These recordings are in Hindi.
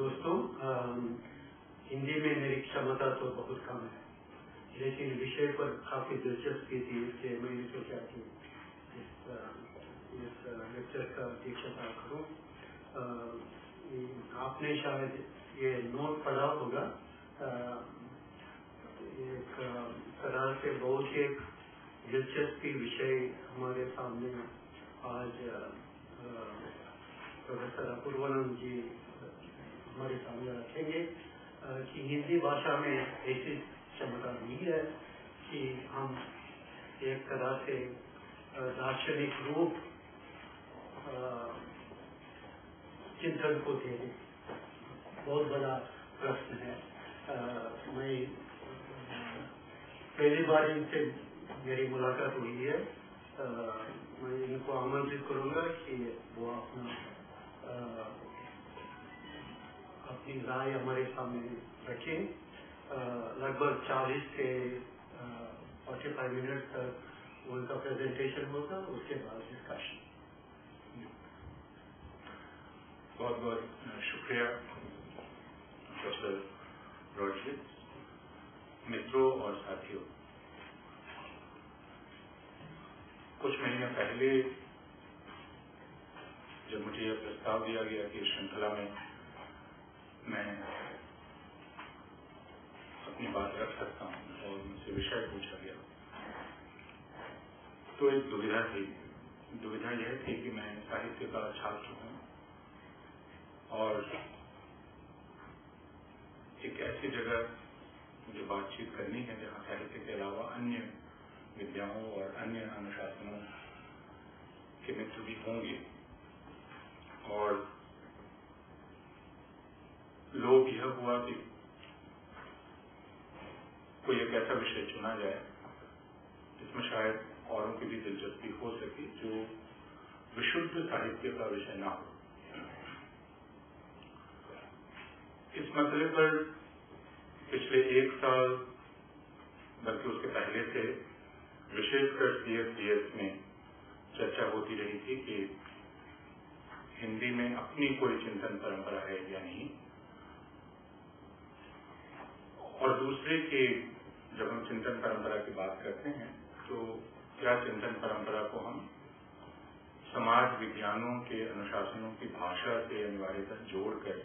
दोस्तों, हिंदी में मेरी क्षमता तो बहुत कम है, लेकिन विषय पर काफी दिलचस्पी थी, इसलिए मैंने सोचा कि इस लेक्चर का अध्यक्षता करूं। आपने शायद ये नोट पढ़ा होगा, एक तरह से बहुत एक दिलचस्पी विषय हमारे सामने आज प्रोफेसर अपूर्वानंद जी हमारे सामने रखेंगे कि हिंदी भाषा में ऐसी क्षमता नहीं है कि हम एक तरह से दार्शनिक रूप चिंतन को दे दें। बहुत बड़ा प्रश्न है। मैं पहली बार इनसे मेरी मुलाकात हुई है। मैं इनको आमंत्रित करूंगा कि वो अपनी राय हमारे सामने रखें। लगभग 40 से 45 मिनट तक उनका प्रेजेंटेशन होगा, उसके बाद डिस्कशन। बहुत बहुत शुक्रिया प्रोफेसर रॉडजी। मित्रों और साथियों, कुछ महीने पहले जब मुझे यह प्रस्ताव दिया गया कि इस श्रृंखला में मैं अपनी बात रख सकता हूं और मुझसे विषय पूछा गया, तो एक दुविधा थी। दुविधा यह थी कि मैं साहित्य का छात्र हूं और एक ऐसी जगह मुझे बातचीत करनी है जहां साहित्य के अलावा अन्य विद्याओं और अन्य अनुशासनों के मित्र भी होंगे, और लोग यह हुआ कि कोई एक ऐसा विषय चुना जाए जिसमें शायद औरों की भी दिलचस्पी हो सके, जो विशुद्ध साहित्य का विषय ना हो। इस मसले पर पिछले 1 साल, बल्कि उसके पहले से विशेषकर CSDS में चर्चा होती रही थी कि हिंदी में अपनी कोई चिंतन परंपरा है या नहीं, और दूसरे के जब हम चिंतन परंपरा की बात करते हैं तो क्या चिंतन परंपरा को हम समाज विज्ञानों के अनुशासनों की भाषा से अनिवार्यतः जोड़कर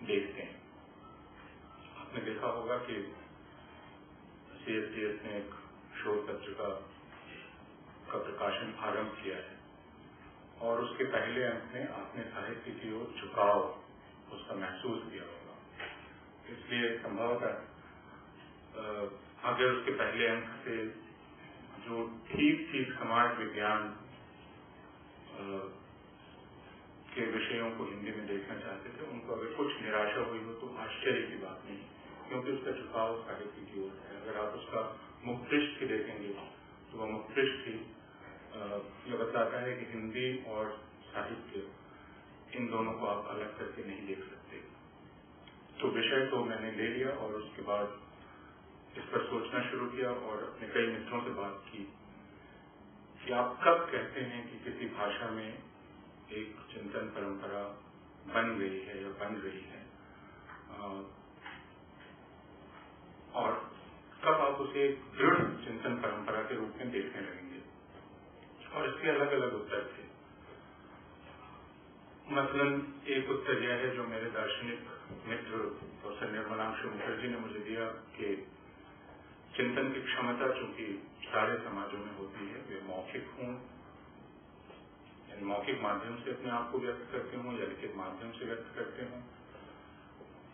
देखते हैं। आपने देखा होगा कि CSDS ने एक शोध पत्रिका का प्रकाशन आरंभ किया है, और उसके पहले अंक में आपने साहित्य की ओर झुकाव उसका महसूस किया होगा। इसलिए संभवतः अगर उसके पहले अंक से जो ठीक समाज विज्ञान के विषयों को हिंदी में देखना चाहते थे, उनको अगर कुछ निराशा हुई हो तो आश्चर्य की बात नहीं, क्योंकि उसका झुकाव साहित्य की ओर है। अगर आप उसका मुखपृष्ठ देखेंगे तो वह मुखपृष्ठ ही यह बताता है कि हिंदी और साहित्य, इन दोनों को आप अलग करके नहीं देख सकते। तो विषय तो मैंने ले लिया और उसके बाद इस पर सोचना शुरू किया और अपने कई मित्रों से बात की कि आप कब कहते हैं कि किसी भाषा में एक चिंतन परंपरा बन गई है या बन रही है, और कब आप उसे एक दृढ़ चिंतन परंपरा के रूप में देखने लगेंगे। और इसके अलग अलग उत्तर थे। मसलन एक उत्तर यह है जो मेरे दार्शनिक मित्र प्रोफेसर निर्मलांशु मुखर्जी ने मुझे दिया कि चिंतन की क्षमता चूंकि सारे समाजों में होती है, वे मौखिक हों, यानी मौखिक माध्यम से अपने आप को व्यक्त करते हों या लिखित माध्यम से व्यक्त करते हों,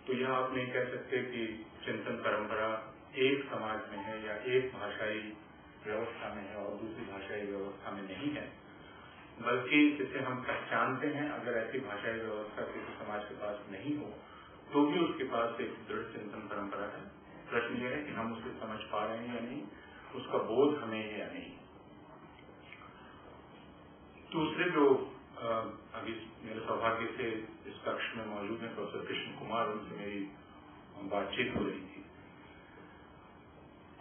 तो यह आप नहीं कह सकते कि चिंतन परंपरा एक समाज में है या एक भाषाई व्यवस्था में है और दूसरी भाषाई व्यवस्था में नहीं है, बल्कि जिसे हम पहचानते हैं, अगर ऐसी भाषाई व्यवस्था किसी समाज के पास नहीं हो तो भी उसके पास एक दृढ़ चिंतन परंपरा है। प्रश्न यह है कि हम उसे समझ पा रहे हैं या नहीं, उसका बोध हमें है या नहीं। दूसरे जो अभी मेरे सौभाग्य से इस कक्ष में मौजूद हैं प्रोफेसर कृष्ण कुमार, उनसे मेरी बातचीत हो रही थी,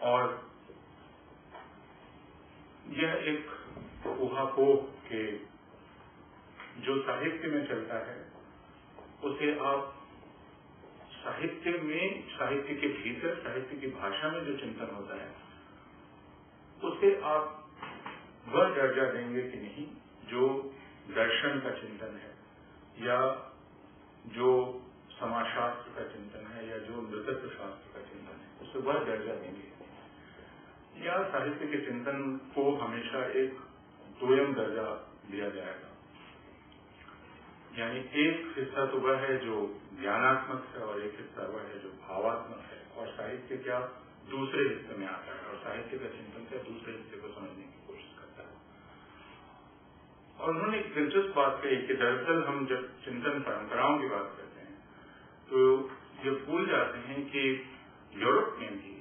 और यह एक ऊहापोह के जो साहित्य में चलता है उसे आप साहित्य में, साहित्य के भीतर, साहित्य की भाषा में जो चिंतन होता है उसे आप वह दर्जा देंगे कि नहीं जो दर्शन का चिंतन है, या जो समाजशास्त्र का चिंतन है, या जो नृतत्व शास्त्र का चिंतन है, उसे वह दर्जा देंगे, या साहित्य के चिंतन को हमेशा एक दोयम दर्जा दिया जाएगा। यानी एक हिस्सा तो वह है जो ज्ञानात्मक है और एक हिस्सा वह है जो भावात्मक है, और साहित्य क्या दूसरे हिस्से में आता है, और साहित्य का चिंतन क्या दूसरे हिस्से को समझने की कोशिश करता है। और उन्होंने एक दिलचस्प बात कही कि दरअसल हम जब चिंतन परंपराओं की बात करते हैं तो ये भूल जाते हैं कि यूरोप में भी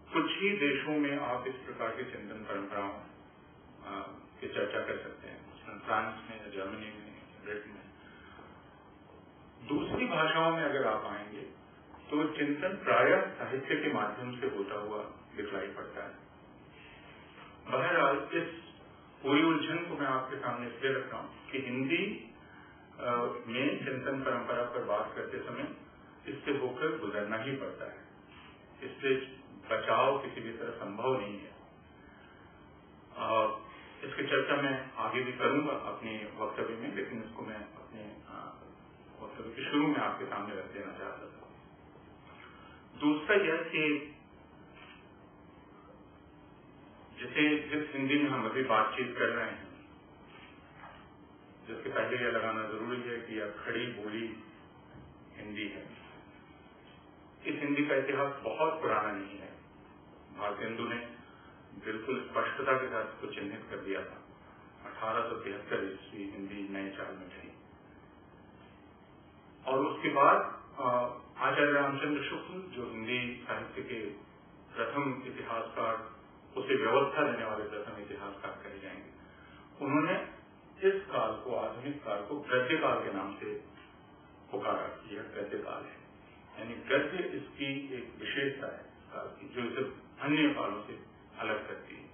कुछ ही देशों में आप इस प्रकार के चिंतन परंपराओं की चर्चा कर सकते हैं, फ्रांस में, जर्मनी में, ब्रिटेन में। दूसरी भाषाओं में अगर आप आएंगे तो चिंतन प्रायः साहित्य के माध्यम से होता हुआ दिखलाई पड़ता है। बहरहाल इस पूरी उलझन को मैं आपके सामने इसलिए रख रहा हूं कि हिंदी में चिंतन परंपरा पर बात करते समय इससे होकर गुजरना ही पड़ता है, इससे बचाव किसी भी तरह संभव नहीं है। इसकी चर्चा मैं आगे भी करूंगा अपने वक्तव्य में, लेकिन इसको मैं अपने वक्तव्य के शुरू में आपके सामने रख देना चाहता था। दूसरा यह कि जिस हिंदी में हम अभी बातचीत कर रहे हैं, जिसके पहले यह लगाना जरूरी है कि यह खड़ी बोली हिंदी है। इस हिंदी का इतिहास बहुत पुराना नहीं है। भारतेंदु ने बिल्कुल स्पष्टता के साथ इसको चिन्हित कर दिया था। 1873 ईस्वी हिंदी नए चाल में थी, और उसके बाद आचार्य रामचंद्र शुक्ल, जो हिंदी साहित्य के प्रथम इतिहासकार, उसे व्यवस्था देने वाले प्रथम इतिहासकार कहे जाएंगे, उन्होंने इस काल को, आधुनिक काल को गद्य काल के नाम से पुकारा कि यह गद्य काल है। यानी गद्य इसकी एक विशेषता है काल की, जो इसे अन्य कालों से अलग करती है।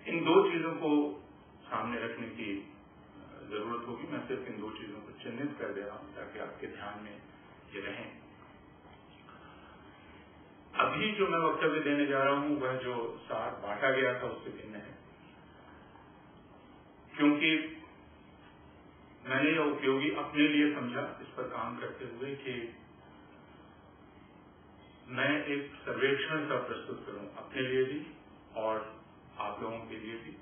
इन दो चीजों को सामने रखने की जरूरत होगी। मैं सिर्फ इन दो चीजों को चिन्हित कर दे रहा हूं ताकि आपके ध्यान में ये रहें। अभी जो मैं वक्तव्य देने जा रहा हूं वह जो सार बांटा गया था उससे भिन्न है, क्योंकि मैंने यह उपयोगी अपने लिए समझा इस पर काम करते हुए कि मैं एक सर्वेक्षण सा प्रस्तुत करूं अपने लिए भी और आप लोगों के लिए भी,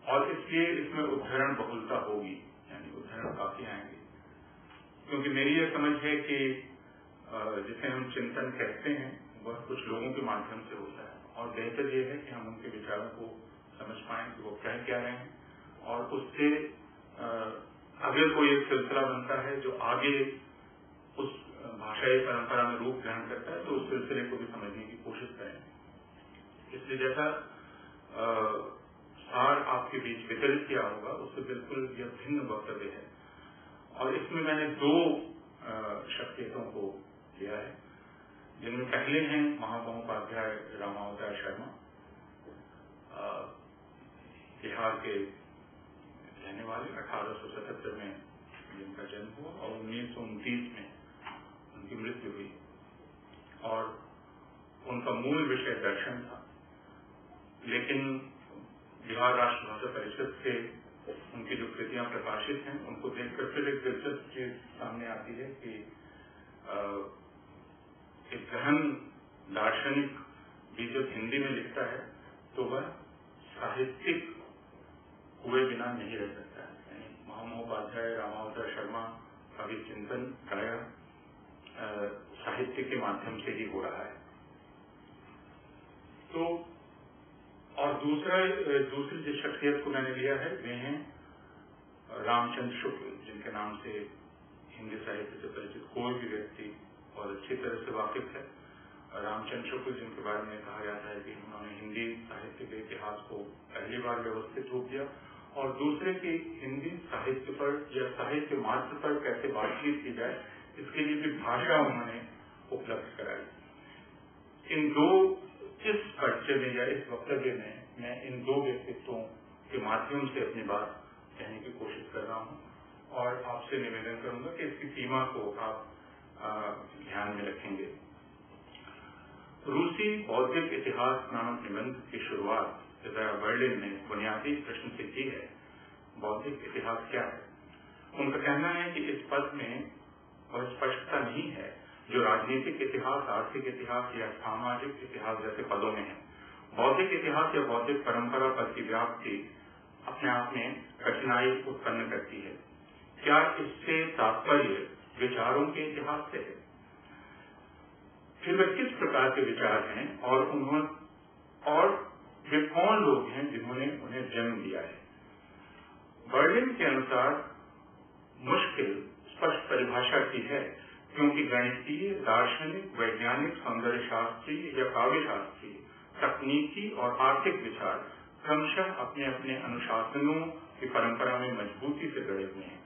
और इसलिए इसमें उद्धरण बहुलता होगी, यानी उद्धरण काफी आएंगे, क्योंकि मेरी यह समझ है कि जिसे हम चिंतन कहते हैं वह कुछ लोगों के माध्यम से होता है, और बेहतर यह है कि हम उनके विचारों को समझ पाएं कि वो कह क्या रहे हैं, और उससे अगर कोई एक सिलसिला बनता है जो आगे उस भाषाई परंपरा में रूप ग्रहण करता है, तो उस सिलसिले को भी समझने की कोशिश करें। इसलिए जैसा सार आपके बीच वितरित किया होगा उससे बिल्कुल यह भिन्न वक्तव्य है, और इसमें मैंने दो शख्सियतों को लिया है, जिनमें पहले हैं महामहोपाध्याय रामावतार शर्मा, बिहार के रहने वाले, 1877 में जिनका जन्म हुआ और 1929 में उनकी मृत्यु हुई, और उनका मूल विषय दर्शन था, लेकिन बिहार राष्ट्र भाषा परिषद से उनकी जो कृतियां प्रकाशित हैं उनको देखकर फिर एक दिलचस्प चीज सामने आती है कि एक गहन दार्शनिक भी जब हिंदी में लिखता है तो वह साहित्यिक हुए बिना नहीं रह सकता है। यानी महामहोपाध्याय रामावतार शर्मा का भी चिंतन प्रायः साहित्य के माध्यम से ही हो रहा है। तो और दूसरी जिस शख्सियत को मैंने लिया है वे हैं रामचंद्र शुक्ल, जिनके नाम से हिंदी साहित्य से परिचित कोई भी व्यक्ति और अच्छी तरह से वाकिफ है। रामचंद्र शुक्ल, जिनके बारे में कहा जाता है कि उन्होंने हिंदी साहित्य के इतिहास को पहली बार व्यवस्थित रूप दिया, और दूसरे की हिंदी साहित्य पर या साहित्य मात्र पर कैसे बातचीत की जाए इसके लिए भी भाषा उन्होंने उपलब्ध कराई। इस परिचय में या इस वक्तव्य में मैं इन दो व्यक्तित्वों के माध्यम से अपनी बात कहने की कोशिश कर रहा हूं, और आपसे निवेदन करूंगा कि इसकी सीमा को आप ध्यान में रखेंगे। रूसी बौद्धिक इतिहास नामक निबंध की शुरुआत इज़ाया बर्लिन ने बुनियादी प्रश्न से की है, बौद्धिक इतिहास क्या है? उनका कहना है कि इस पद में वह स्पष्टता नहीं है जो राजनीतिक इतिहास, आर्थिक इतिहास या सामाजिक इतिहास जैसे पदों में है। बौद्धिक इतिहास या बौद्धिक परंपरा पद की व्याप्ति अपने आप में कठिनाई उत्पन्न करती है। क्या इससे तात्पर्य विचारों के इतिहास से है? फिर वे किस प्रकार के विचार हैं और वे कौन लोग हैं जिन्होंने उन्हें जन्म दिया है? बर्लिन के अनुसार मुश्किल स्पष्ट परिभाषा की है, क्योंकि गणितीय, दार्शनिक, वैज्ञानिक, सौंदर्य शास्त्रीय या काव्य शास्त्रीय, तकनीकी और आर्थिक विचार क्रमशः अपने अपने अनुशासनों की परंपरा में मजबूती से गड़े हुए हैं,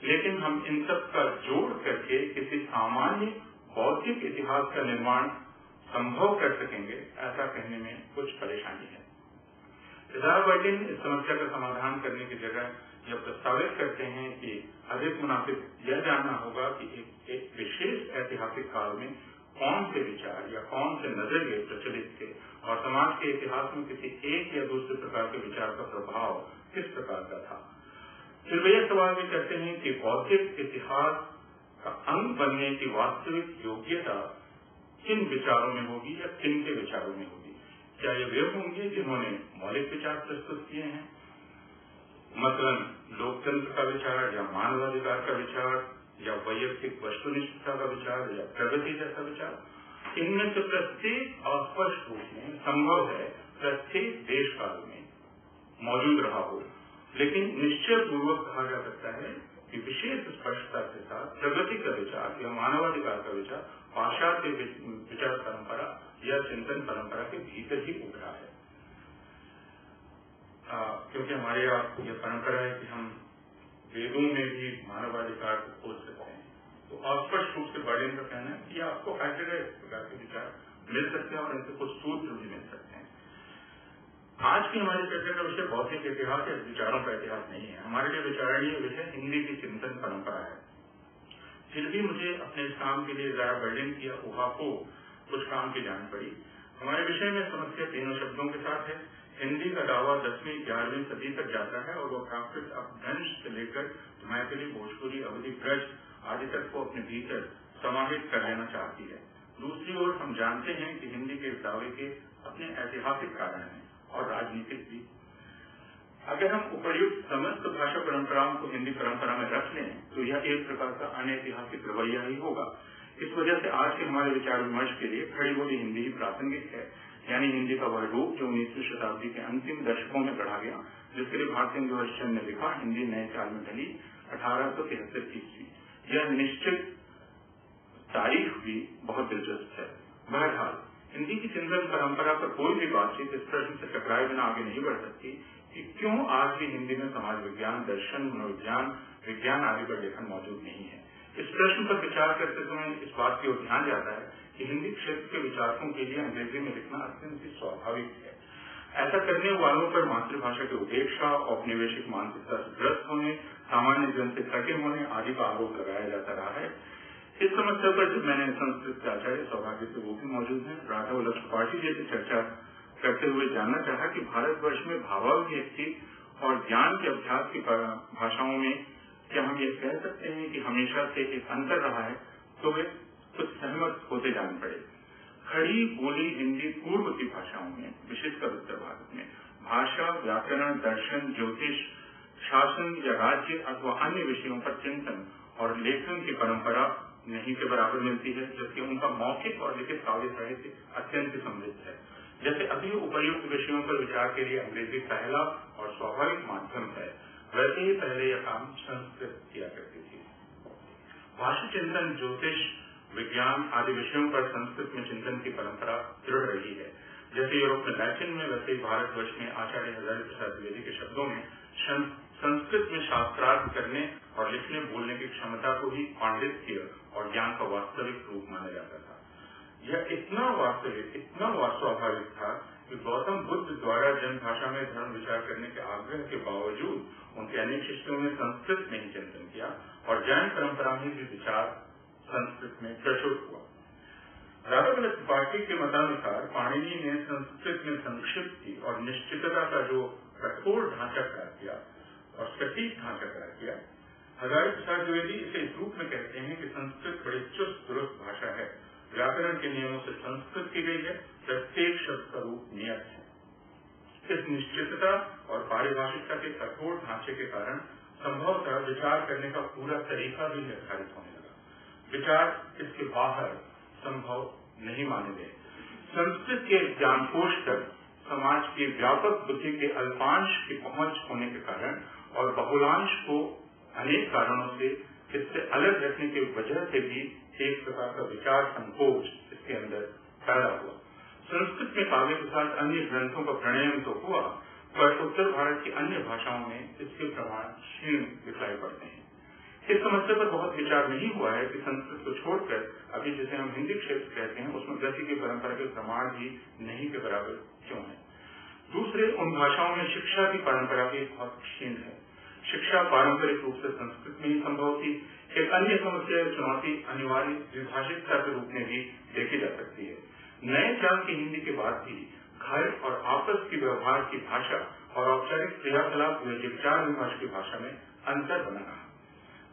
लेकिन हम इन सब का जोड़ करके किसी सामान्य बौद्धिक इतिहास का निर्माण संभव कर सकेंगे, ऐसा कहने में कुछ परेशानी है। इज़ाया बर्लिन इस समस्या का समाधान करने की जगह यह प्रस्तावित करते हैं कि अधिक मुनासिब यह जानना होगा कि एक विशेष ऐतिहासिक काल में कौन से विचार या कौन से नजरिए प्रचलित थे और समाज के इतिहास में किसी एक या दूसरे प्रकार के विचार का प्रभाव किस प्रकार का था। फिर वे यह सवाल भी करते हैं कि बौद्धिक इतिहास का अंग बनने की वास्तविक योग्यता किन विचारों में होगी या किन के विचारों में होगी। क्या ये वे होंगे जिन्होंने मौलिक विचार प्रस्तुत किए हैं, मसलन लोकतंत्र का विचार या मानवाधिकार का विचार या वैयक्तिक वस्तुनिष्ठता का विचार या प्रगति जैसा विचार? इनमें से प्रत्येक अस्पष्ट रूप में संभव है प्रत्येक देश काल में मौजूद रहा हो, लेकिन निश्चय पूर्वक कहा जा सकता है कि विशेष स्पष्टता के साथ प्रगति का विचार या मानवाधिकार का विचार पाश्चात्य विचार परंपरा या चिंतन परंपरा के भीतर ही उभरा है। क्योंकि हमारे यहाँ यह परंपरा है कि हम वेदों में भी मानवाधिकार को खोज सकते हैं, तो अस्पष्ट रूप से बर्लिन का कहना है कि आपको हर जगह इस प्रकार के विचार मिल सकते हैं और इनसे कुछ सूत्र भी मिल सकते हैं। आज की हमारी चर्चा का विषय बौद्धिक इतिहास या विचारों का इतिहास नहीं है। हमारे लिए विचारणीय विषय हिंदी की चिंतन परंपरा है। फिर भी मुझे अपने इस काम के लिए इज़ाया बर्लिन की ऊहापोह कुछ काम की जान पड़ी। हमारे विषय में समस्या तीनों शब्दों के साथ है। हिंदी का दावा 10वीं 11वीं सदी तक जाता है और वह प्राकृत अपभ्रंश से लेकर मैथिली, भोजपुरी, अवधी, ब्रज आदि तक को अपने भीतर समाहित कर लेना चाहती है। दूसरी ओर हम जानते हैं कि हिंदी के दावे के अपने ऐतिहासिक कारण हैं और राजनीतिक भी। अगर हम उपर्युक्त समस्त भाषा परंपराओं को हिंदी परंपरा में रख लें तो यह एक प्रकार का अनैतिहासिक रवैया ही होगा। इस वजह से आज के हमारे विचार विमर्श के लिए खड़ी बोली हिंदी ही प्रासंगिक है, यानी हिंदी का वह रूप जो 19वीं शताब्दी के अंतिम दशकों में गढ़ा गया, जिसके लिए भारतेंदु हरिश्चंद्र ने लिखा हिंदी नए चाल में ढली 1873 ईस्वी। यह निश्चित तारीख भी बहुत दिलचस्प है। बहरहाल हिंदी की चिंतन परंपरा पर कोई भी बातचीत इस प्रश्न से टकराए बिना आगे नहीं बढ़ सकती कि क्यों आज भी हिंदी में समाज विज्ञान, दर्शन, मनोविज्ञान, विज्ञान आदि पर लेखन मौजूद नहीं है। इस प्रश्न पर विचार करते समय इस बात की ओर ध्यान जाता है कि हिंदी क्षेत्र के विचारकों के लिए अंग्रेजी में लिखना अत्यंत ही स्वाभाविक है। ऐसा करने वालों पर मातृभाषा की उपेक्षा, औपनिवेशिक मानसिकता से ग्रस्त होने, सामान्य जन से कटे होने आदि का आरोप लगाया जाता रहा है। इस समस्या पर जब मैंने संस्कृत के आचार्य, सौभाग्य से वो भी मौजूद हैं, राघव लक्ष्मण त्रिपाठी जी से चर्चा करते हुए जानना चाहा कि भारतवर्ष में भावाभिव्यक्ति और ज्ञान के अभ्यास की भाषाओं में क्या हम ये कह सकते हैं कि हमेशा से एक अंतर रहा है, तो वे कुछ सहमत होते जान पड़े। खड़ी बोली हिंदी पूर्व की भाषाओं में, विशेषकर उत्तर भारत में, भाषा, व्याकरण, दर्शन, ज्योतिष, शासन या राज्य अथवा अन्य विषयों पर चिंतन और लेखन की परंपरा नहीं के बराबर मिलती है, जबकि उनका मौखिक और लिखित काव्य साहित्य अत्यंत समृद्ध है। जैसे अभी उपयुक्त विषयों पर विचार के लिए अंग्रेजी पहला और स्वाभाविक माध्यम है, वैसे ही पहले यह काम संस्कृत किया करती थी। भाषा चिंतन, ज्योतिष, विज्ञान आदि विषयों पर संस्कृत में चिंतन की परंपरा दृढ़ रही है। जैसे यूरोप में लैटिन में, वैसे ही भारतवर्ष में आचार्य हजारी प्रसाद द्विवेदी के शब्दों में संस्कृत में शास्त्रार्थ करने और लिखने बोलने की क्षमता को ही पांडित्य और ज्ञान का वास्तविक रूप माना जाता था। यह इतना वास्तविक, इतना स्वाभाविक था कि गौतम बुद्ध द्वारा जन भाषा में धर्म विचार करने के आग्रह के बावजूद उनके अनेक शिष्यों ने संस्कृत में ही चिंतन किया और जैन परंपरा में भी विचार संस्कृत में प्रचुर हुआ। राधावल्लभ त्रिपाठी के मतानुसार पाणिनि ने संस्कृत में संक्षिप्ति और निश्चितता का जो कठोर ढांचा खड़ा किया और सटीक ढांचा खड़ा किया, हजारी प्रसाद द्विवेदी इसे इस रूप में कहते हैं कि संस्कृत बड़ी चुस्त दुरुस्त भाषा है, व्याकरण के नियमों से संस्कृत की गई है, प्रत्येक शब्द का रूप नियत है। इस निश्चितता और पारिभाषिकता के कठोर ढांचे के कारण संभवतः विचार करने का पूरा तरीका भी निर्धारित होने लगा। विचार इसके बाहर संभव नहीं माने गए। संस्कृत के ज्ञानकोश तक समाज की व्यापक बुद्धि के अल्पांश की पहुंच होने के कारण और बहुलांश को अनेक कारणों से इससे अलग रखने की वजह से भी एक प्रकार का विचार संकोच इसके अंदर पैदा हुआ। संस्कृत में काव्य के साथ अन्य ग्रंथों का प्रणयन तो हुआ, पर उत्तर भारत की अन्य भाषाओं में इसके प्रमाण क्षीण दिखाई पड़ते हैं। इस समस्या पर बहुत विचार नहीं हुआ है कि संस्कृत को छोड़कर अभी जिसे हम हिंदी क्षेत्र कहते हैं उसमें गति की परंपरा के प्रमाण भी नहीं के बराबर क्यों है। दूसरे, उन भाषाओं में शिक्षा की परंपरा भी बहुत क्षीण है। शिक्षा पारंपरिक रूप से संस्कृत में ही संभव थी। एक अन्य समस्या चुनौती अनिवार्य द्विभाषिकता के रूप में भी देखी जा सकती है। नए चाल की हिंदी के बाद भी घर और आपस की व्यवहार की भाषा और औपचारिक क्रियाकलाप हुए विचार विमर्श की भाषा में अंतर बना रहा।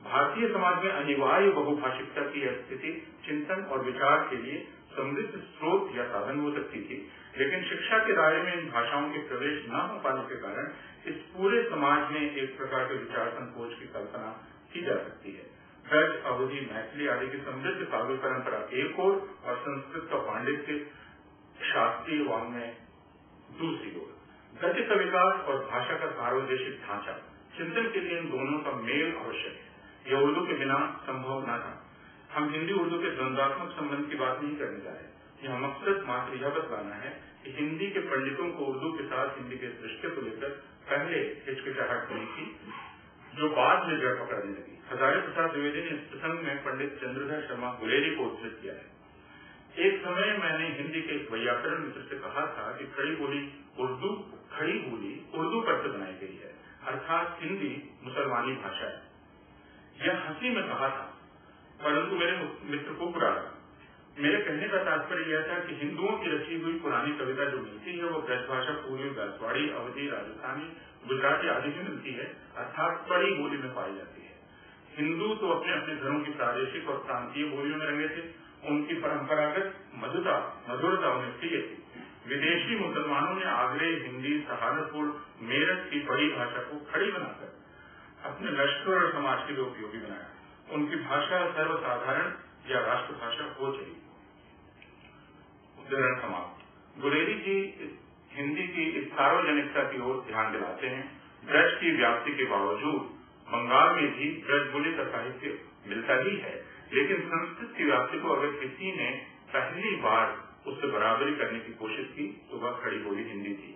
भारतीय समाज में अनिवार्य बहुभाषिकता की स्थिति चिंतन और विचार के लिए समृद्ध स्रोत या साधन हो सकती थी, लेकिन शिक्षा के दायरे में इन भाषाओं के प्रवेश न हो पाने के कारण इस पूरे समाज में एक प्रकार के विचार संकोच की कल्पना की जा सकती है। ब्रज, अवधि, मैथिली आदि की समृद्ध काव्य परंपरा एक ओर और संस्कृत का पांडित्य शास्त्रीय वाङ्मय दूसरी ओर। गद्य का विकास और भाषा का सार्वदेशिक ढांचा चिंतन के लिए इन दोनों का मेल आवश्यक है। यह उर्दू के बिना संभव न था। हम हिंदी उर्दू के द्वंद्वात्मक संबंध की बात नहीं करने जा रहे। यह मकसद मात्र यह बतलाना है कि हिंदी के पंडितों को उर्दू के साथ हिंदी के रिश्ते को लेकर पहले हिचकिचाहट हुई थी, जो बाद में जड़ पकड़ने लगी। हजारी प्रसाद द्विवेदी ने इस प्रसंग में पंडित चंद्रधर शर्मा गुलेरी को उद्धृत किया है। एक समय मैंने हिंदी के एक वैयाकरण मित्र से कहा था कि खड़ी बोली उर्दू पर से बनाई गई है, अर्थात हिंदी मुसलमानी भाषा है। यह हंसी में कहा था, परंतु मेरे मित्र को बुरा लगा। मेरे कहने का तात्पर्य यह था कि हिंदुओं की रची हुई पुरानी कविता जो मिलती है वो ब्रजभाषा पूर्वी बांसवाड़ी, अवधी, राजस्थानी, गुजराती आदि में मिलती है, अर्थात पड़ी बोली में पाई जाती है। हिंदू तो अपने अपने घरों की प्रादेशिक और प्रांतीय बोलियों में रंगे थे। उनकी परंपरागत मधुरता उन्हें प्रिय थी। विदेशी मुसलमानों ने आगरे, हिंदी, सहारनपुर, मेरठ की बड़ी भाषा को खड़ी बनाकर अपने लश्कर और समाज के लिए उपयोगी बनाया। उनकी भाषा सर्वसाधारण या राष्ट्रभाषा हो चली। उदाहरण समाप्त। गुलेरी जी हिंदी की इस सार्वजनिकता की ओर ध्यान दिलाते हैं। ब्रज की व्याप्ति के बावजूद बंगाल में भी ब्रज बोली का साहित्य मिलता ही है, लेकिन संस्कृत की व्याप्ति को अगर किसी ने पहली बार उससे बराबरी करने की कोशिश की तो वह खड़ी बोली हिंदी थी।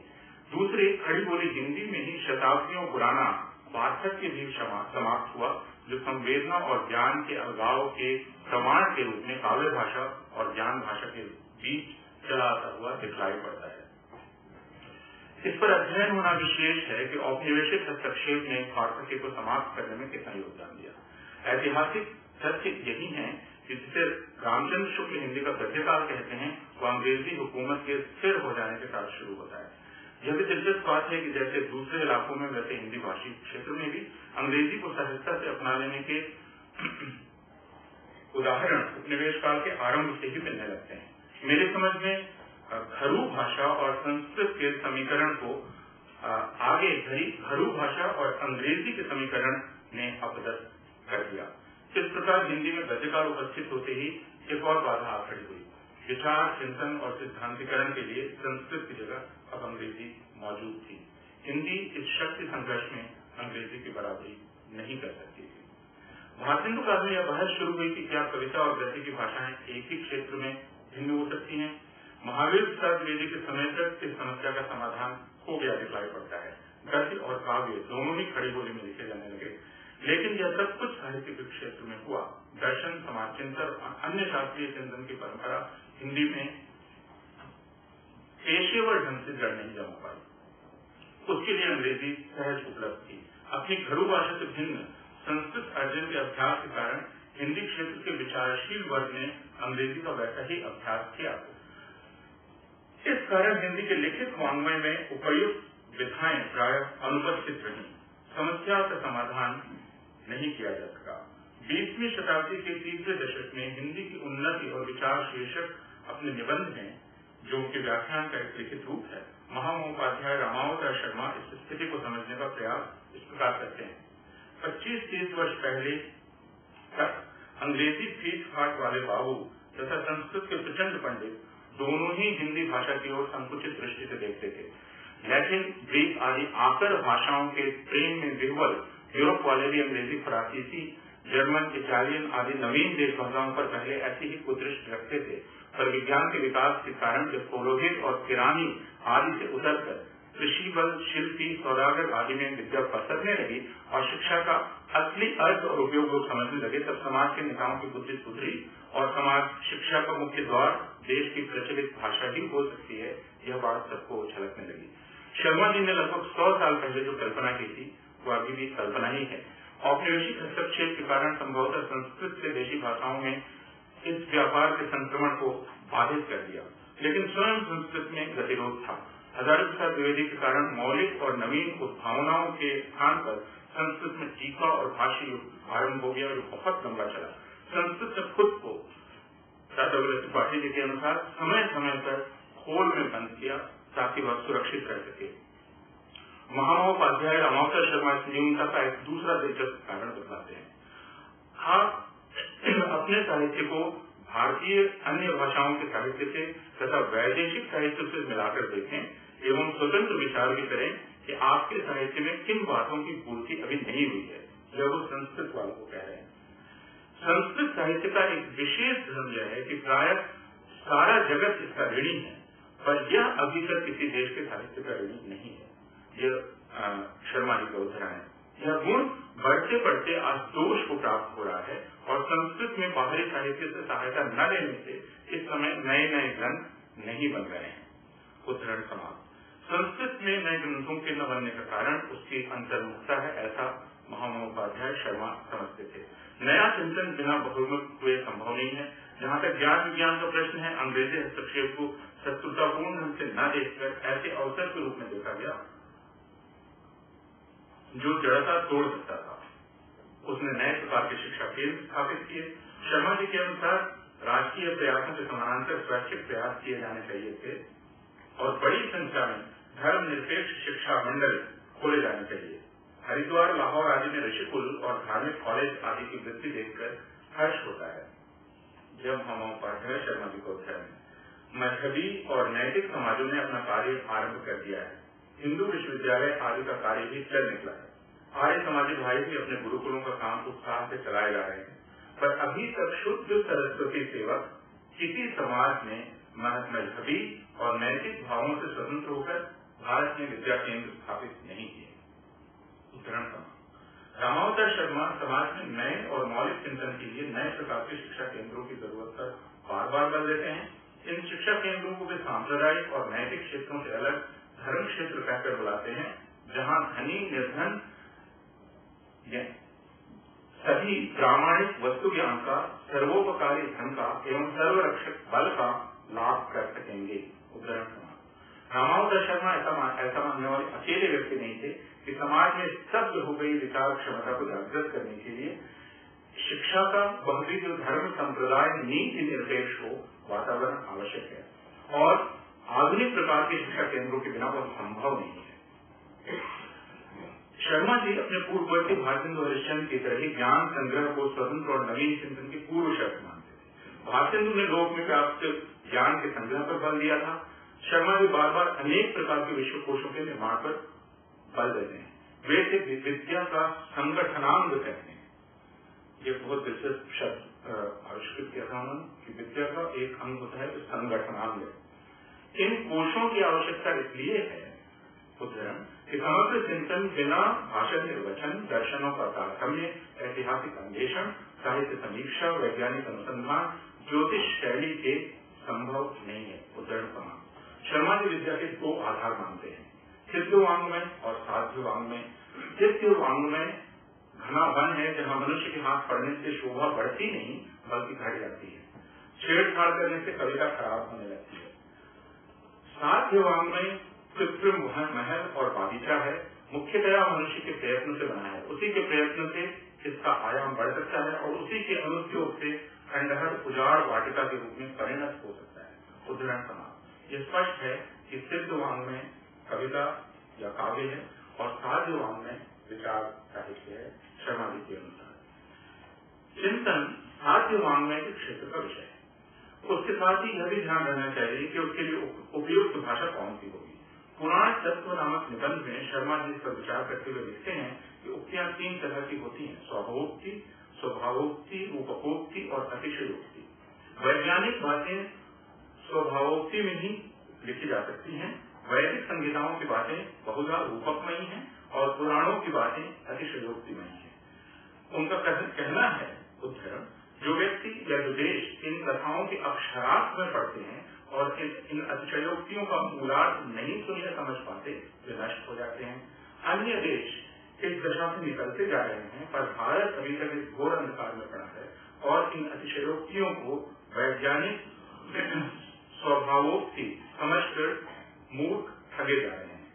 दूसरी, खड़ी बोली हिंदी में ही शताब्दियों पुराना पार्थक्य भी समाप्त हुआ, जो संवेदना और ज्ञान के अलगाव के प्रमाण के रूप में काव्य भाषा और ज्ञान भाषा के बीच चला आता हुआ दिखलाई पड़ता है। इस पर अध्ययन होना विशेष है कि औपनिवेशिक हस्तक्षेप ने पार्थक्य को समाप्त करने में कितना योगदान दिया। ऐतिहासिक तथ्य यही है कि जिसे रामचंद्र शुक्ल हिंदी का गद्यकाल कहते हैं, वो अंग्रेजी हुकूमत के स्थिर हो जाने के साथ शुरू होता है। यह भी दिलचस्प बात है कि जैसे दूसरे इलाकों में वैसे हिंदी भाषी क्षेत्र में भी अंग्रेजी को सहजता से अपना लेने के उदाहरण उपनिवेश काल के आरंभ से ही मिलने लगते हैं। मेरी समझ में घरू भाषा और संस्कृत के समीकरण को आगे घरू भाषा और अंग्रेजी के समीकरण ने अपदस्थ कर दिया। इस प्रकार हिंदी में गद्यकाल उपस्थित होते ही एक और बाधा आ खड़ी हुई। विचार, चिंतन और सिद्धांतीकरण के लिए संस्कृत की जगह अब अंग्रेजी मौजूद थी। हिंदी इस शक्ति संघर्ष में अंग्रेजी की बराबरी नहीं कर सकती थी। भारतेंदु काल में यह बहस शुरू हुई कि क्या कविता और गद्य की भाषाएं एक ही क्षेत्र में भिन्न हो सकती हैं। महावीर प्रसाद द्विवेदी के समय तक इस समस्या का समाधान हो गया दिखलाई पड़ता है। गद्य और काव्य दोनों ही खड़ी बोली में लिखे जाने लगे, लेकिन यह सब कुछ साहित्य के क्षेत्र में हुआ। दर्शन, समाज चिंतन और अन्य शास्त्रीय चिंतन की परंपरा हिंदी में पेशेवर ढंग से जड़ नहीं जमा पाई। उसके लिए अंग्रेजी सहज उपलब्ध थी। अपनी घरू भाषा से भिन्न संस्कृत अर्जन के अभ्यास के कारण हिंदी क्षेत्र के विचारशील वर्ग ने अंग्रेजी का वैसा ही अभ्यास किया। इस कारण हिंदी के लिखित वाङ्मय में उपयुक्त विधाएं प्राय अनुपस्थित रही, समस्या का समाधान नहीं किया जा सका। 20वीं शताब्दी के तीसरे दशक में हिंदी की उन्नति और विचार शीर्षक अपने निबंध में, जो उनके व्याख्यान का एक लिखित रूप है, महामहोपाध्याय रामावतार शर्मा इस स्थिति को समझने का प्रयास इस प्रकार करते हैं। 25-30 वर्ष पहले तक अंग्रेजी फीट फाट वाले बाबू तथा संस्कृत के प्रचंड पंडित दोनों ही हिंदी भाषा की ओर संकुचित दृष्टि से देखते थे। लैटिन, ग्रीक आदि आकर भाषाओं के प्रेम में विह्वल यूरोप वाले भी अंग्रेजी, फरांसीसी, जर्मन, इटालियन आदि नवीन देश भाषाओं पर पहले ऐसी ही कुदृष्टि रखते थे, पर विज्ञान के विकास के कारण जब पुरोहित और किरानी आदि से उतरकर कृषि बल, शिल्पी, सौदागर आदि में विद्या पसरने लगी और शिक्षा का असली अर्थ और उपयोग लोग समझने लगे, तब समाज के नेताओं की बुद्धि सुधरी और समाज शिक्षा का मुख्य द्वार देश की प्रचलित भाषा ही हो सकती है, यह बात सबको झलकने लगी। शर्मा जी ने लगभग 100 साल पहले जो कल्पना की थी वो अभी भी कल्पना ही है। औपनिवेशिक हस्तक्षेप के कारण संभवतः संस्कृत से देशी भाषाओं में इस व्यापार के संक्रमण को बाधित कर दिया, लेकिन स्वयं संस्कृत में गतिरोध था। हजारी प्रसाद द्विवेदी के कारण मौलिक और नवीन उद्भावनाओं के स्थान पर संस्कृत में टीका और भाष्य युग आरंभ हो गया, जो बहुत लंबा चला। संस्कृत ने खुद को राजा त्रिपाठी जी के अनुसार समय समय पर खोल में बंद किया ताकि वह सुरक्षित कर सके। महामहोपाध्याय रामावतार शर्मा इस न्यूनता का एक दूसरा दिलचस्प कारण बताते हैं। आप अपने साहित्य को भारतीय अन्य भाषाओं के साहित्य से तथा वैदेशिक साहित्य से मिलाकर देखें एवं स्वतंत्र विचार भी करें कि आपके साहित्य में किन बातों की पूर्ति अभी नहीं हुई है। यह वो संस्कृत वालों को कह रहे हैं। संस्कृत साहित्य का एक विशेष धर्म यह है कि प्राय सारा जगत इसका ऋणी है, पर यह अभी तक किसी देश के साहित्य का ऋणी नहीं है। यह शर्मा जी का उदाहरण है। यह गुण बढ़ते बढ़ते आज दोष को प्राप्त हो रहा है और संस्कृत में बाहरी साहित्य से सहायता न लेने से इस समय नए नए ग्रंथ नहीं बन रहे हैं। उदाहरण समाप्त। संस्कृत में नए ग्रंथों के न बनने का कारण उसकी अंतर्मुखता है, ऐसा महामहोपाध्याय शर्मा समझते थे। नया चिंतन बिना बहुमुख हुए संभव नहीं है। जहाँ तक ज्ञान विज्ञान का प्रश्न है, अंग्रेजी हस्तक्षेप को शत्रुतापूर्ण ढंग से न देखकर ऐसे अवसर के रूप में देखा गया जो जड़ता तोड़ सकता था। उसने नए प्रकार के शिक्षा केंद्र स्थापित किए। शर्मा जी के अनुसार राजकीय प्रयासों के समानांतर स्वैच्छिक प्रयास किए जाने चाहिए थे और बड़ी संख्या में धर्मनिरपेक्ष शिक्षा मंडल खोले जाने चाहिए। हरिद्वार, लाहौर आदि में ऋषिकुल और धार्मिक कॉलेज आदि की वृद्धि देखकर हर्ष होता है। जब महामहोपाध्याय शर्मा जी को मजहबी और नैतिक समाजों ने अपना कार्य आरंभ कर दिया है। हिंदू विश्वविद्यालय आदि का कार्य भी चल निकला है। आर्य समाजी भाई भी अपने गुरुकुलों का काम उत्साह से चलाए जा रहे हैं, पर अभी तक शुद्ध सरस्वती सेवक किसी समाज में मजहबी और नैतिक भावों से स्वतंत्र होकर भारत में विद्या केंद्र स्थापित नहीं किए। उदाहरण रामावतार शर्मा समाज में नए और मौलिक चिंतन के लिए नए प्रकार के शिक्षा केंद्रों की जरूरत पर बार बार बल देते हैं। इन शिक्षा केंद्रों को वे सांप्रदायिक और नैतिक क्षेत्रों से अलग धर्म क्षेत्र कहकर बुलाते हैं, जहां धनी निर्धन सभी प्रामाणिक वस्तु ज्ञान का, सर्वोपकारी धन का एवं सर्वरक्षक बल का लाभ कर सकेंगे। उदाहरण रामावतार शर्मा ऐसा मानने वाले अकेले व्यक्ति नहीं थे कि समाज में स्तब्ध हो गई विचार क्षमता को जागृत करने के लिए शिक्षा का वह भी जो धर्म संप्रदाय नीति निरपेक्ष हो वातावरण आवश्यक है और आधुनिक प्रकार के शिक्षा केंद्रों के बिना वह संभव नहीं है। शर्मा जी अपने पूर्ववर्ती भारतेंदु हरिश्चंद्र की तरह ही ज्ञान संग्रह को स्वतंत्र और नवीन चिंतन की पूर्व शर्त मानते थे। भारतेंदु ने लोक में प्राप्त ज्ञान के संग्रह पर बल दिया था। शर्मा जी बार बार अनेक प्रकार के विश्वकोशों के निर्माण पर बल देते हैं। वे से विद्या का संगठनांग कहते हैं। ये बहुत दिलचस्प शब्द आविष्कृत किया था उन्होंने कि विद्या का एक अंग होता है संगठनांग। इन कोशों की आवश्यकता इसलिए है उदाहरण कि समग्र चिंतन बिना भाषा निर्वचन, दर्शनों का तारतम्य, ऐतिहासिक अन्वेषण, साहित्य समीक्षा, वैज्ञानिक अनुसंधान, ज्योतिष शैली के संभव नहीं है। उदाहरण समान शर्मा जी विद्या के दो आधार मानते हैं, सिद्ध वांग्मय और साध्य वांग्मय। सिद्ध वांग्मय घना वन है जहाँ मनुष्य के हाथ पड़ने से शोभा बढ़ती नहीं बल्कि घट जाती है। छेड़छाड़ करने से कविता खराब होने लगती है। साध्य वाङ्मय कृत्रिम महल और बागीचा है, मुख्यतया मनुष्य के प्रयत्न से बना है। उसी के प्रयत्न से इसका आयाम बढ़ सकता है और उसी के अनुद्योग से खंडहर उजाड़ वाटिका के रूप में परिणत हो सकता है। उद्धरण समाप्त। यह स्पष्ट है कि सिद्ध वाङ्मय कविता या काव्य है और साध्य वाङ्मय विचार साहित्य है। शर्मा जी के अनुसार चिंतन साध्य वाङ्मय के क्षेत्र का विषय है। उसके साथ ही यह भी ध्यान रखना चाहिए कि उसके लिए उपयुक्त भाषा कौन सी होगी। पुराण तत्व नामक निबंध में शर्मा जी इस पर विचार करते हुए लिखते हैं कि उक्तियां 3 तरह की होती हैं: स्वभावोक्ति, स्वभावोक्ति, रूपकोक्ति और अतिशयोक्ति। वैज्ञानिक बातें स्वभावोक्ति में ही लिखी जा सकती हैं। वैदिक संहिताओं की बातें बहुधा रूपकमयी हैं और पुराणों की बातें अतिशयोक्तिमयी हैं। उनका कहना है, उद्धरण, जो व्यक्ति या जो देश इन कथाओं के अक्षरार्थ में पढ़ते हैं और इन अतिशयोक्तियों का मूलार्थ नहीं सुन या समझ पाते, वे नष्ट हो जाते हैं। अन्य देश इस दशा से निकलते जा रहे हैं, पर भारत अभी तक इस घोर अंधकार में पड़ा है और इन अतिशयोक्तियों को वैज्ञानिक स्वभावोक्ति समझकर मूर्ख ठगे जा रहे हैं।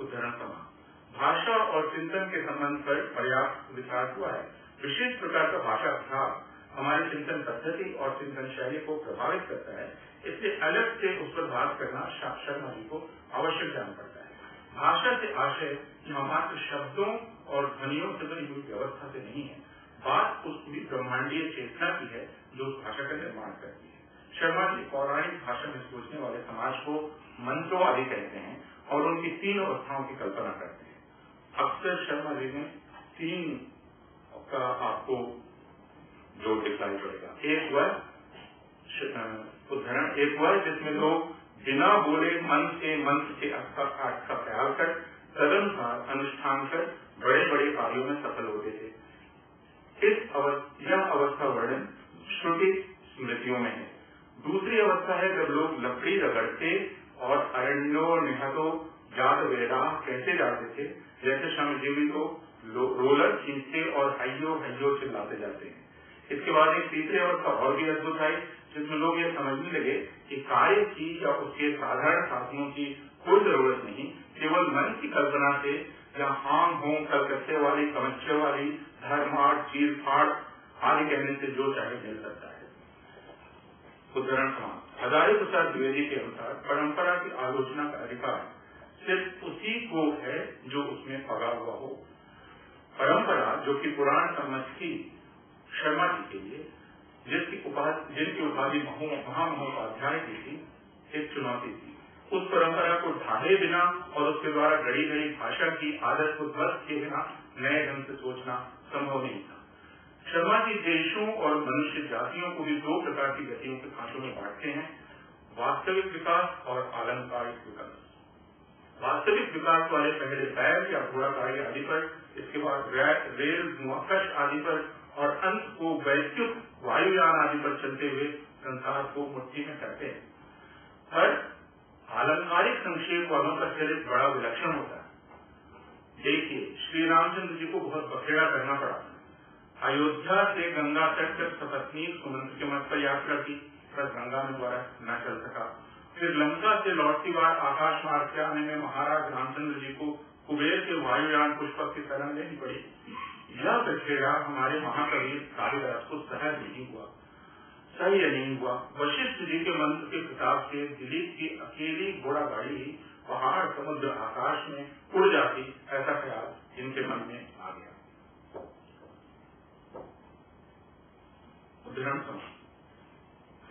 उदाहरण समाप्त। भाषा और चिंतन के संबंध पर पर्याप्त विचार हुआ है। विशेष प्रकार का भाषा अभ्यास हमारी चिंतन पद्धति और चिंतन शैली को प्रभावित करता है, इसलिए अलग से उस पर बात करना शर्मा जी को आवश्यक जान पड़ता है। भाषा से आशय यहाँ मात्र शब्दों और ध्वनियों से बनी हुई व्यवस्था से नहीं है, बात उस पूरी ब्रह्मांडीय चेतना की है जो उस भाषा का निर्माण करती है। शर्मा जी पौराणिक भाषा में सोचने वाले समाज को मंत्रवादी कहते हैं और उनकी 3 अवस्थाओं की कल्पना करते हैं। अक्सर शर्मा जी में 3 का आपको जोर दिखाई पड़ेगा। एक वह उदाहरण, एक वह जिसमें लोग बिना बोले मन से मंत्र के अर्थ का ख्याल कर तदनुसार अनुष्ठान कर बड़े बड़े कार्यों में सफल होते थे। यह अवस्था वर्णन श्रुति स्मृतियों में है। दूसरी अवस्था है जब लोग लकड़ी रगड़ते और अरण्यो निहतो जात वेदा कहते जाते थे, जैसे श्रमजीवी को रोलर खींचते और हइयो हइयो चिल्लाते जाते हैं। इसके बाद एक तीसरी अवस्था और भी अद्भुत आई, जिसमें लोग ये समझने लगे कि कार्य की या उसके साधारण साधनों की कोई जरूरत नहीं, केवल मन की कल्पना से या हाम होम कलकत्ते वाली कमच्चे वाली धर्मार्थ चीर फाड़ आदि कहने से जो चाहे मिल सकता है। उदाहरण समाप्त। हजारी प्रसाद द्विवेदी के अनुसार परंपरा की आलोचना का अधिकार सिर्फ उसी को है जो उसमें पगा हुआ हो। परंपरा जो कि पुराण सम्मत थी शर्मा जी के लिए, जिनकी उपाधि महामहोपाध्याय की थी, एक चुनौती थी। उस परंपरा को ढाहे बिना और उसके द्वारा गढ़ी गई भाषा की आदत को ध्वस्त किए बिना नए ढंग से सोचना संभव नहीं था। शर्मा जी देशों और मनुष्य जातियों को भी 2 प्रकार की गतियों के खांचों में बांटते हैं: वास्तविक विकास और आलंकारिक विकास। वास्तविक विकास वाले पहले पैर या घोड़ा गाड़ी आदि पर, इसके बाद रेल मुआकश आदि पर और अंत को वैद्युत वायुयान आदि पर चलते हुए संसार को मुट्ठी में करते हैं। पर आलंकारिक संक्षेप वालों का चरित्र बड़ा विलक्षण होता है। देखिए, श्री रामचंद्र जी को बहुत बखेड़ा करना पड़ा। अयोध्या से गंगा तट तक सपत्नी सुमंत्र के मत पर यात्रा की, पर गंगा में द्वारा न चल सका। फिर लंका से लौटती बार आकाश मार्ग से आने में महाराज रामचंद्र जी को कुबेर के वायुयान पुष्पक की शरण लेनी पड़ी। यह बखेड़ा हमारे महाकवि कालिदास को सहज नहीं हुआ, सही नहीं हुआ। वशिष्ठ जी के मंत्र के खिताब से दिलीप की अकेली घोड़ा गाड़ी पहाड़ समुद्र आकाश में उड़ जाती, ऐसा ख्याल इनके मन में आ गया।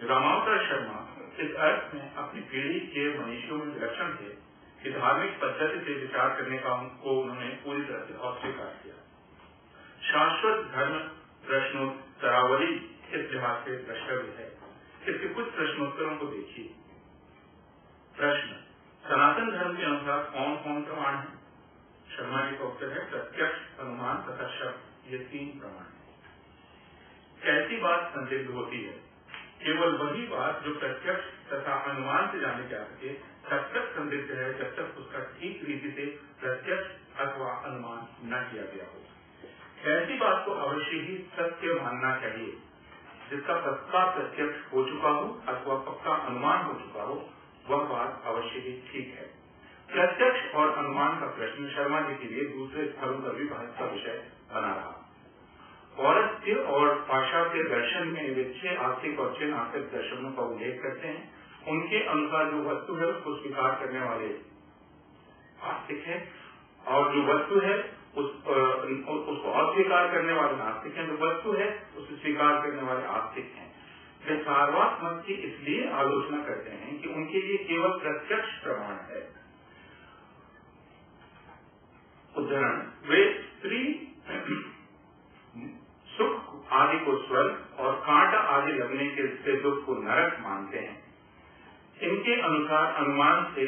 रामावतार शर्मा इस अर्थ में अपनी पीढ़ी के मनीषियों में विलक्षण थे कि धार्मिक पद्धति से विचार करने का उनको उन्होंने पूरी तरह से अस्वीकार किया। शाश्वत धर्म प्रश्नोत्तरावली इस लिहाज से द्रष्टव्य है। इसके कुछ प्रश्नोत्तरों को देखिए। प्रश्न: सनातन धर्म के अनुसार कौन कौन प्रमाण है? शर्मा जी का उत्तर है प्रत्यक्ष, अनुमान तथा शब्द, ये 3 प्रमाण है। कैसी बात संदिग्ध होती है? केवल वही बात जो प्रत्यक्ष तथा अनुमान से जाने जा सके तब तक संदिग्ध है जब तक उसका ठीक रीति से प्रत्यक्ष अथवा अनुमान न किया गया हो। ऐसी बात को अवश्य ही सत्य मानना चाहिए जिसका पक्का प्रत्यक्ष हो चुका हो अथवा पक्का अनुमान हो चुका हो, वह बात अवश्य ही ठीक है। प्रत्यक्ष और अनुमान का प्रश्न शर्मा जी के लिए दूसरे स्थलों पर भी बहस का विषय बना रहा। पौरस्त्य और पाश्चात्य दर्शन में वे 6 आस्तिक और 6 नास्तिक दर्शनों का उल्लेख करते हैं। उनके अनुसार जो वस्तु है उसको स्वीकार करने वाले आस्तिक हैं और जो वस्तु है उसको अस्वीकार करने वाले नास्तिक हैं। जो वस्तु है उसे स्वीकार करने वाले आस्तिक हैं। वे सारवाक मत की इसलिए आलोचना करते हैं कि उनके लिए केवल प्रत्यक्ष प्रमाण है। उदाहरण, वे स्त्री सुख आदि को स्वर्ग और कांटा आदि लगने के दुख को नरक मानते हैं। इनके अनुसार अनुमान से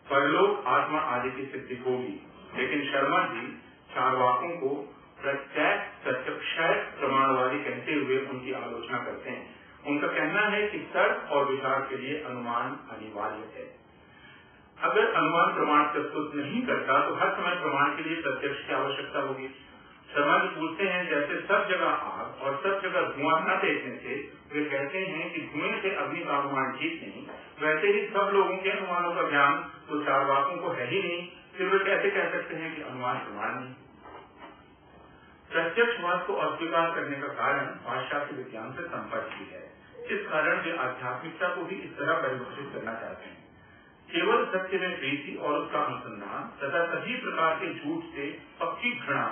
परलोक आत्मा आदि की सिद्धि होगी, लेकिन शर्मा जी चारवाकों को प्रत्यक्ष प्रत्यक्षाय प्रमाणवादी कहते हुए उनकी आलोचना करते हैं। उनका कहना है कि तर्क और विचार के लिए अनुमान अनिवार्य है। अगर अनुमान प्रमाण प्रस्तुत नहीं करता तो हर समय प्रमाण के लिए प्रत्यक्ष की आवश्यकता होगी। शर्मा जी पूछते हैं, जैसे सब जगह आग और सब जगह धुआं न देखने से वे कहते हैं कि धुएं से अग्नि का अनुमान ठीक नहीं, वैसे ही सब लोगों के अनुमानों का ज्ञान तो चारवाकों को है ही नहीं, फिर वे कैसे कह सकते हैं कि अनुमान प्रमाण नहीं। प्रत्यक्षवाद को अस्वीकार करने का कारण पाश्चात्य विज्ञान से संपर्क ही है। इस कारण वे आध्यात्मिकता को भी इस तरह परिभाषित करना चाहते हैं, केवल सत्य में प्रीति और उसका अनुसंधान तथा सभी प्रकार के झूठ से पक्की घृणा,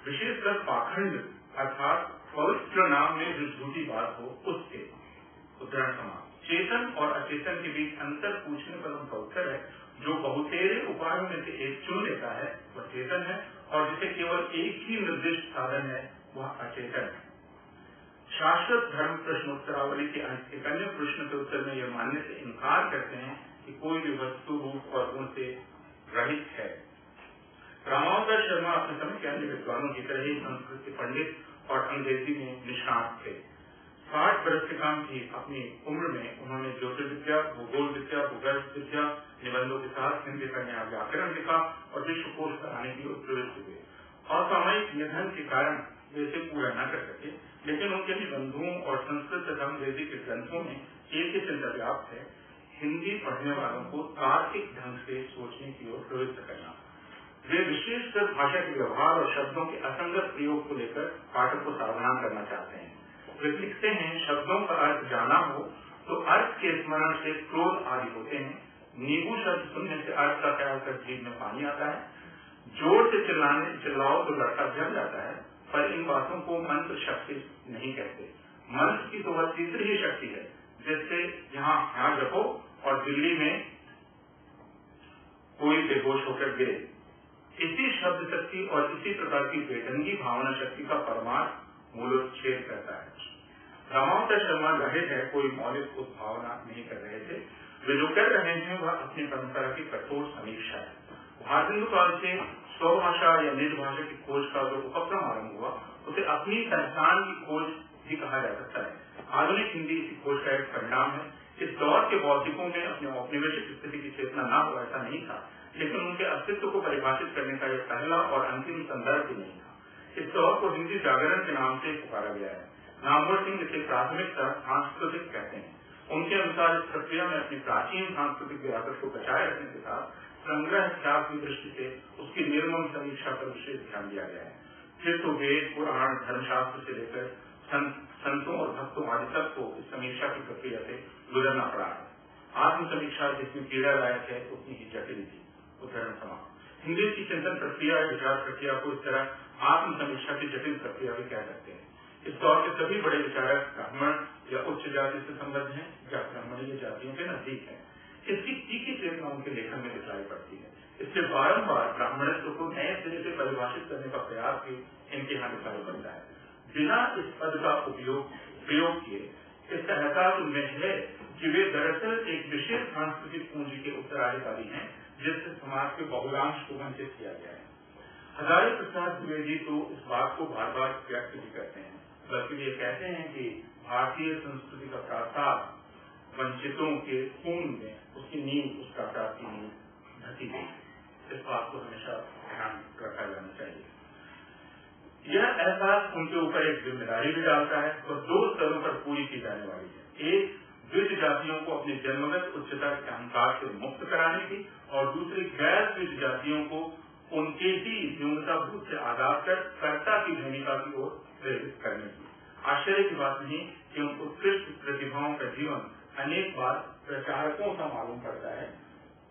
विशेषकर पाखंड अर्थात पवित्र नाम में जो झूठी बात हो उससे। उदाहरण समान चेतन और अचेतन के बीच अंतर पूछने पर उनका उत्तर है, जो बहुतेरे उपायों में से एक चुन लेता है वह चेतन है और जिसे केवल एक ही निर्दिष्ट साधन है वह अचेतन है। शाश्वत धर्म प्रश्नोत्तरावली के एक अन्य प्रश्न के उत्तर में यह मानने से इनकार करते हैं कि कोई भी वस्तु रूप और गुण से रहित है। रामावतार शर्मा अपने समय के अन्य विद्वानों की तरह ही संस्कृत के पंडित और अंग्रेजी में निष्णात थे। 60 वर्ष के काम की अपनी उम्र में उन्होंने ज्योतिर्विद्या, भूगोल विद्या, भूगर्भ विद्या निबंधों के साथ हिंदी का नया व्याकरण लिखा और विश्वकोश बनाने की ओर प्रवृत्त हुए। असामयिक निधन के कारण वे इसे पूरा न कर सके, लेकिन उनके निबंधों और संस्कृत तथा अंग्रेजी के ग्रंथों में एक ही चिंता व्याप्त है, हिंदी पढ़ने वालों को तार्किक ढंग से सोचने की ओर प्रवृत्त करना। वे विशेषकर भाषा के व्यवहार और शब्दों के असंगत प्रयोग को लेकर पाठक को सावधान करना चाहते हैं। वे लिखते हैं, शब्दों का अर्थ जाना हो तो अर्थ के स्मरण से क्रोध आदि होते हैं। नींबू शब्द सुनने से अर्थ का ख्याल कर जीभ में पानी आता है। जोर से चिल्लाओ तो लड़का जल जाता है, पर इन बातों को मंत्र शक्ति नहीं कहते। मंत्र की तो वह तीसरी ही शक्ति है जिससे यहाँ ध्यान रखो और दिल्ली में कोई बेहोश होकर गिरे। इसी शब्द शक्ति और इसी प्रकार की बेढंगी भावना शक्ति का परमार्थ मूलोच्छेद करता है। रामावतार शर्मा जाहिर है कोई मौलिक उद्भावना नहीं कर रहे थे। वे जो कर रहे हैं वह अपनी परंपरा की कठोर समीक्षा है। भारत काल से स्वभाषा या निज भाषा की खोज का जो उपक्रम आरंभ हुआ उसे अपनी पहचान की खोज भी कहा जा सकता है। आधुनिक हिंदी इसी खोज का एक परिणाम है। इस दौर के बौद्धिकों में अपने औपनिवेशिक स्थिति की चेतना न हो ऐसा नहीं था, लेकिन उनके अस्तित्व को परिभाषित करने का यह पहला और अंतिम संदर्भ भी नहीं था। इस दौर को हिंदी जागरण के नाम से पुकारा गया है। नामवर सिंह इसे प्राथमिकता सांस्कृतिक कहते हैं। उनके अनुसार इस प्रक्रिया में अपनी प्राचीन सांस्कृतिक विरासत को बचाए रखने के साथ संग्रह ख्याल की दृष्टि से उसकी निर्मम समीक्षा पर विशेष ध्यान दिया गया है। फिर तो वेद, पुराण, धर्मशास्त्र से लेकर संतों और भक्तों आदि तक को इस समीक्षा की प्रक्रिया से गुजरना पड़ा है। आत्म समीक्षा जिसमें पीड़ादायक है उतनी ही जटिल थी। उदाहरण समाप्त। हिंदी की चिंतन प्रक्रिया, विचार प्रक्रिया को इस तरह आत्म समीक्षा की जटिल प्रक्रिया भी कह सकते हैं। इस दौर के सभी बड़े विचारक ब्राह्मण या उच्च जाति से संबद्ध हैं या ब्राह्मणीय जातियों के नजदीक है। इसकी तीखी चेतना उनके लेखन में दिखाई पड़ती है। इसलिए बारंबार ब्राह्मणत्व को नए सिरे से परिभाषित करने का प्रयास भी इनके यहाँ दिखाई पड़ता है। बिना इस पद का प्रयोग किए इसका एहसास उनमें है कि वे दरअसल एक विशेष सांस्कृतिक पूंजी के उत्तराधिकारी हैं जिससे समाज के बहुलांश को वंचित किया गया है। हजारी प्रसाद द्विवेदी तो इस बात को बार बार व्यक्त भी करते हैं, बल्कि वे कहते हैं कि भारतीय संस्कृति का प्रासाद वंचितों के खून में उसकी नींव, उस प्रासाद की नींव ढकी गई। इस बात को हमेशा ध्यान रखा जाना चाहिए। यह एहसास उनके ऊपर एक जिम्मेदारी भी डालता है और 2 स्तरों पर पूरी की जाने वाली है। एक, द्विज जातियों को अपनी जन्मगत उच्चता के अहंकार से मुक्त कराने की, और दूसरी, गैर द्विज जातियों को उनके ही न्यूनताभूत से आजाद कर कर्ता की भूमिका की ओर प्रेरित करने की। आश्चर्य की बात नहीं कि उन उत्कृष्ट प्रतिभाओं का जीवन अनेक बार प्रचारकों सा मालूम पड़ता है,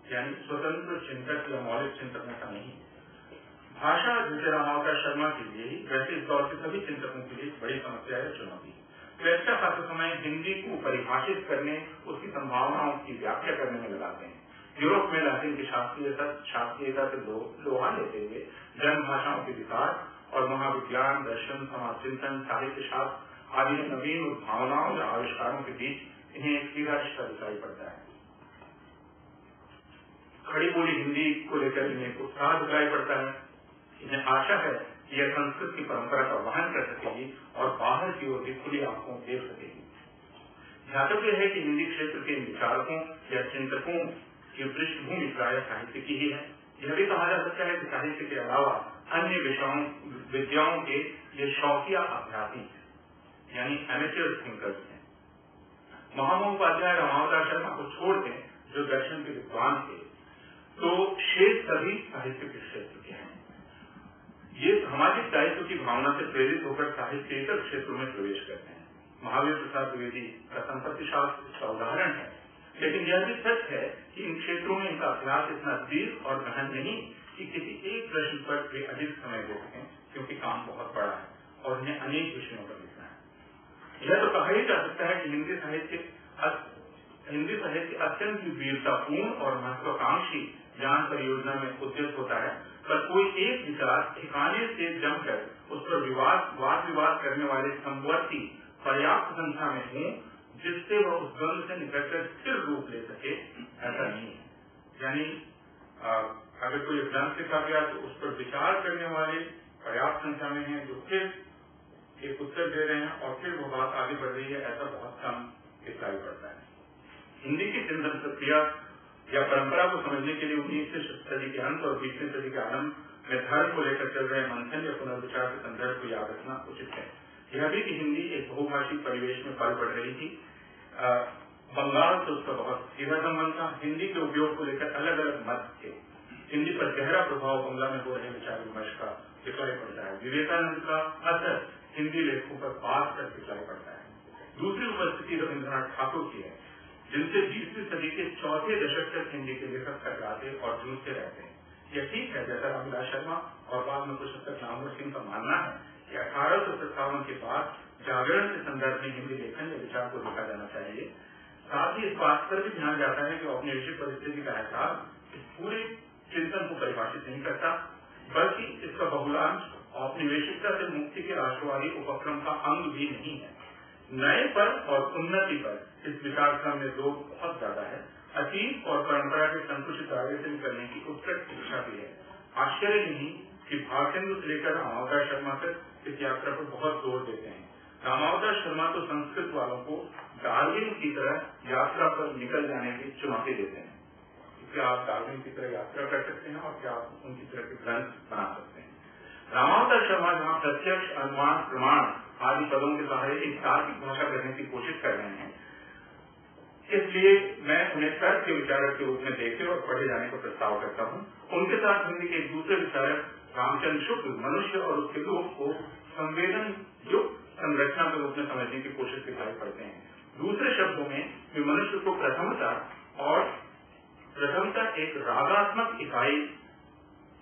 यानी स्वतंत्र चिंतक या मौलिक चिंतक ऐसा नहीं। भाषा जैसे रामावतार शर्मा के लिए ही, वैसे इस दौर के सभी चिंतकों के लिए बड़ी समस्या है, चुनौती। वे अच्छा खासा समय हिंदी को परिभाषित करने, उसकी संभावनाओं की व्याख्या करने में लगाते हैं। यूरोप में लैटिन की शास्त्रीयता से लोहा लेते हुए जन भाषाओं के विकास और महाविज्ञान, दर्शन, समाज चिंतन, साहित्य शास्त्र आदि में नवीन भावनाओं या आविष्कारों के बीच इन्हें एक सीधा रिश्ता दिखाई पड़ता है। खड़ी बोली हिंदी को लेकर इन्हें उत्साह दिखाई पड़ता है। इन्हें आशा है कि यह संस्कृत की परंपरा का वहन कर सकेगी और बाहर की ओर भी खुली आंखों देख सकेगी। ध्यातव्य है कि हिंदी क्षेत्र के विचारकों या चिंतकों की पृष्ठभूमि प्राय साहित्य की ही है। यह भी कहा जा सकता है कि साहित्य के अलावा अन्य विद्याओं के ये शौकिया अभ्यासी हैं, यानी एमेच्योर थिंकर्स हैं। महामहोपाध्याय रामावतार शर्मा को छोड़ दें, जो दर्शन के विद्वान थे, तो शेष सभी साहित्य के क्षेत्र के हैं। ये सामाजिक दायित्व की भावना से प्रेरित होकर साहित्येतर क्षेत्रों में प्रवेश करते हैं। महावीर प्रसाद द्विवेदी का संपत्ति शास्त्र इसका उदाहरण है, लेकिन यह भी सच है कि इन क्षेत्रों में इनका अभ्यास इतना दीर्घ और गहन नहीं कि किसी एक प्रश्न पर वे अधिक समय दे सकें, क्योंकि काम बहुत बड़ा है और इन्हें अनेक विषयों पर लिखना है। यह तो कहा ही जा सकता है कि हिंदी साहित्य अत्यंत वीरतापूर्ण और महत्वाकांक्षी ज्ञान परियोजना में उद्यत होता है, पर कोई एक विचार ठिकाने से जमकर उस पर वाद विवाद करने वाले संवर्ती पर्याप्त संख्या में हों, जिससे वह उस द्वंद से निकलकर स्थिर रूप ले सके, ऐसा नहीं है। यानी अगर कोई ग्रंथ लिखा गया तो उस पर विचार करने वाले पर्याप्त संख्या में हैं, जो फिर एक उत्तर दे रहे हैं और फिर वो बात आगे बढ़ रही है, ऐसा बहुत कम दिखाई पड़ता है। हिंदी की चिंतन प्रक्रिया या परंपरा को समझने के लिए 19वीं सदी के अंत और 20वीं सदी के आरंभ में धर्म को लेकर चल रहे मंथन या पुनर्विचार के संदर्भ को याद रखना उचित है। यह भी कि हिंदी एक बहुभाषी परिवेश में पल बढ़ रही थी। बंगाल से उसका बहुत सीधा संबंध था। हिंदी के उपयोग को लेकर अलग अलग मत थे। हिंदी पर गहरा प्रभाव बंगला में हो रहे विचार विमर्श का दिखाई पड़ता है। विवेकानंद का असर हिंदी लेखकों पर बात कर दिखाई पड़ता है। दूसरी उपस्थिति रविन्द्रनाथ ठाकुर की है, जिनसे 20वीं सदी के चौथे दशक तक हिंदी के लेखक टकराते और जूझते रहते हैं। यह ठीक है, जैसा रामविलास शर्मा और बाद में पुरुषोत्तम नामवर सिंह का मानना है कि 1857 के बाद जागरण के संदर्भ में हिंदी लेखन या विचार को देखा जाना चाहिए। साथ ही इस बात पर भी ध्यान जाता है कि औपनिवेशिक परिस्थिति का एहसास इस पूरे चिंतन को परिभाषित नहीं करता, बल्कि इसका बहुलांश औपनिवेशिकता से मुक्ति के राष्ट्रवादी उपक्रम का अंग भी नहीं है। नए पर और उन्नति पर इस विचार क्रम में जोर बहुत ज्यादा है। अतीत और परंपरा के संकुचित दायरे से निकलने की उत्कृष्ट इच्छा भी है। आश्चर्य नहीं कि भारतेंदु से लेकर रामावतार शर्मा तक इस यात्रा पर बहुत जोर देते हैं। रामावतार शर्मा तो संस्कृत वालों को डार्विन की तरह यात्रा पर निकल जाने की चुनौती देते हैं। क्या आप डार्विन की तरह यात्रा कर सकते हैं और क्या आप उनकी तरह के ग्रंथ बना सकते हैं? रामावतार शर्मा जहाँ प्रत्यक्ष, अनुमान, प्रमाण आदि पदों के सहारे एक तार्किक भाषा करने की कोशिश कर रहे हैं, इसलिए मैं उन्हें तर्क के विचारक के रूप में देखे और पढ़े जाने का प्रस्ताव करता हूँ। उनके साथ हिंदी के एक दूसरे विचारक रामचंद्र शुक्ल मनुष्य और उसके लोक को संवेदन युक्त संरचना के रूप में समझने की कोशिश दिखाई पड़ते हैं। दूसरे शब्दों में वे मनुष्य को प्रथमता एक रागात्मक इकाई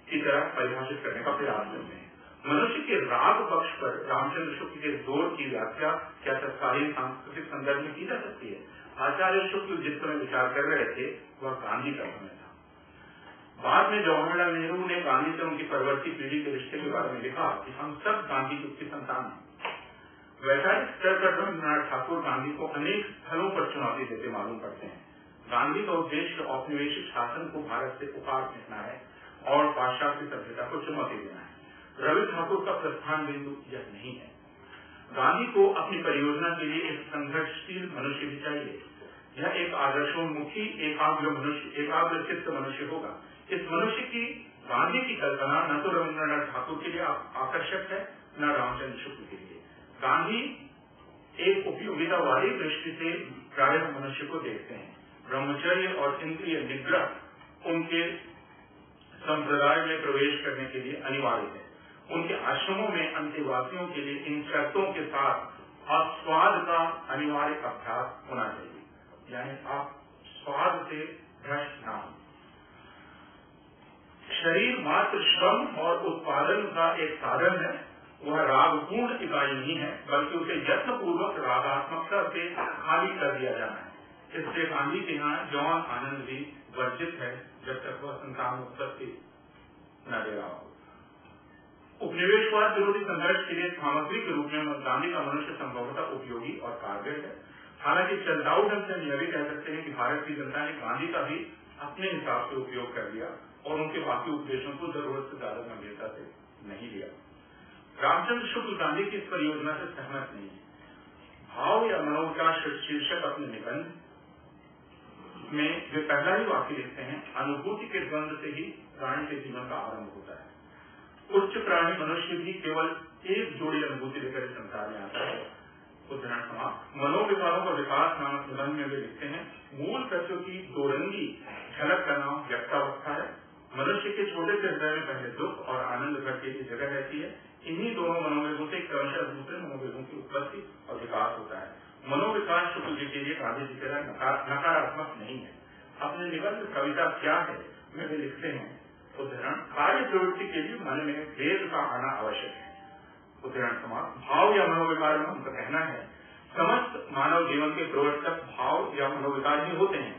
की तरह परिभाषित करने का प्रयास करते हैं। मनुष्य के राग पक्ष पर रामचंद्र शुक्ल के जोर की व्याख्या क्या तत्कालीन सांस्कृतिक संदर्भ में की जा सकती है? आचार्य शुक्ल जिस समय विचार कर रहे थे वह गांधी का समय था। बाद में जवाहरलाल नेहरू ने गांधी से उनकी परवर्ती पीढ़ी के रिश्ते के बारे में लिखा कि हम सब गांधी युग की संतान हैं। वैचारिक स्तर पर रविन्द्रनाथ ठाकुर गांधी को अनेक स्थलों पर चुनौती देते मालूम पड़ते हैं। गांधी का उद्देश्य औपनिवेशिक शासन को भारत से उखाड़ फेंकना है और पाश्चात्य सभ्यता को चुनौती देना है। रवि ठाकुर का प्रस्थान बिंदु यह नहीं है। गांधी को अपनी परियोजना के लिए एक संघर्षशील मनुष्य भी चाहिए। यह एक आदर्शोन्मुखी एकाग्र चित्त मनुष्य होगा। इस मनुष्य की गांधी की कल्पना न तो रविन्द्रनाथ ठाकुर के लिए आकर्षक है, न रामचंद्र शुक्ल के लिए। गांधी एक उपयोगिता वाली दृष्टि से प्रायः मनुष्य को देखते हैं। ब्रह्मचर्य और इंद्रिय निग्रह उनके संप्रदाय में प्रवेश करने के लिए अनिवार्य है। उनके आश्रमों में अंतेवासियों के लिए इन शर्तों के साथ स्वाद का अनिवार्य अभ्यास होना चाहिए, यानी आप स्वाद से भ्रष्ट न हो। शरीर मात्र श्रम और उत्पादन का एक साधन है, वह रागपूर्ण इकाई नहीं है, बल्कि उसे यत्नपूर्वक रागात्मकता से खाली कर दिया जाना है। इसलिए गांधी के यहाँ यौन आनंद भी वर्जित है जब तक वह संतान उत्पत्ति न दे रहा हो। उपनिवेशवाद विरोधी संघर्ष के लिए सामग्री के रूप में गांधी का मनुष्य संभवतः उपयोगी और कारगर है। हालांकि चलताऊ ढंग से यह भी कह सकते हैं कि भारत की जनता ने गांधी का भी अपने हिसाब से उपयोग कर लिया और उनके बाकी उपदेशों को जरूरत से ज्यादा गंभीरता से नहीं लिया। रामचंद्र शुक्ल गांधी की इस परियोजना से सहमत नहीं है। भाव या मनोविकास शीर्षक अपने निबंध में वे पहला ही वाक्य लिखते हैं, अनुभूति के द्वंद्व से ही प्राणी के जीवन का आरंभ होता है। उच्च प्राणी मनुष्य भी केवल एक जोड़ी अनुभूति लेकर इस संसार में आता है। उदाहरण समाप्त। मनोविकारों का विकास नामक निबंध में वे लिखते हैं, मूल तत्व की दोरंगी झलक का नाम व्यक्तावस्था है। मनुष्य के छोटे से हृदय में पहले दुख और आनंद भर के लिए जगह रहती है। इन्हीं दोनों मनोवेगों से क्रमशः दूसरे मनोवेगों की उत्पत्ति और विकास होता है। मनोविकास शुक्ल जी के लिए गांधी जी के नकारात्मक नहीं है। अपने निबंध कविता क्या है में वे लिखते हैं, उदाहरण, कार्य प्रवृत्ति के लिए मन में वेद का आना आवश्यक है। उदाहरण समाप्त। भाव या मनोविकार में उनका कहना है, समस्त मानव जीवन के प्रवर्तक भाव या मनोविकार ही होते हैं।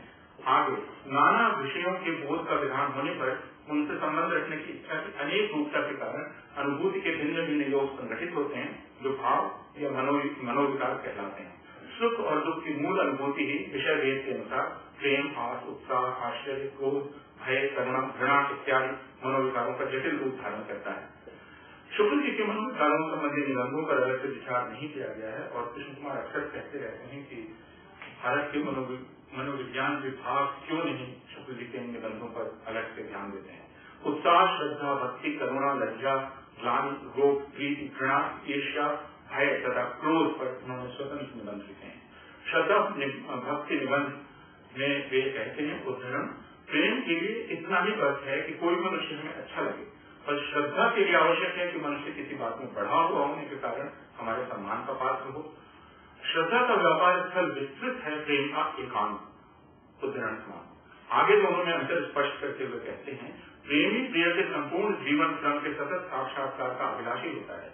आगे, नाना विषयों के बोध का विधान होने पर उनसे संबंध रखने की इच्छा की अनेक रूपता के कारण अनुभूति के भिन्न भिन्न योग संगठित होते हैं, जो भाव या मनोविकार कहलाते हैं। सुख और दुख की मूल अनुभूति ही विषय वेद के अनुसार प्रेम, आस, उत्साह, आश्चर्य, क्रोध, भय, करुणा, घृणा इत्यादि मनोविकारों का जटिल रूप धारण करता है। शुक्ल जी के मनोविकारों संबंधी निबंधों पर अलग से विचार नहीं किया गया है और कृष्ण कुमार अक्सर कहते रहते हैं कि भारत के मनोविज्ञान विभाग क्यों नहीं शुक्ल जी के निबंधों पर अलग से ध्यान देते हैं। उत्साह, श्रद्धा, भक्ति, करुणा, लज्जा, ग्लानि, रोग, प्रीति, घृणा, ईर्ष्या, भय तथा क्रोध पर उन्होंने स्वतंत्र निबंध लिखे हैं। श्रद्धा भक्ति निबंध में वे कहते हैं, उदाहरण, प्रेम के लिए इतना ही बस है कि कोई मनुष्य हमें अच्छा लगे, पर श्रद्धा के लिए आवश्यक है कि मनुष्य किसी बात में बढ़ा हुआ होने के कारण हमारे सम्मान का पात्र हो। श्रद्धा का व्यापार स्थल विस्तृत है, प्रेम का एकांत। उदाहरण समाप्त। आगे दोनों में अंतर स्पष्ट करते हुए कहते हैं, प्रेमी प्रिय के संपूर्ण जीवन क्रम के सतत साक्षात्कार का अभिलाषी होता है।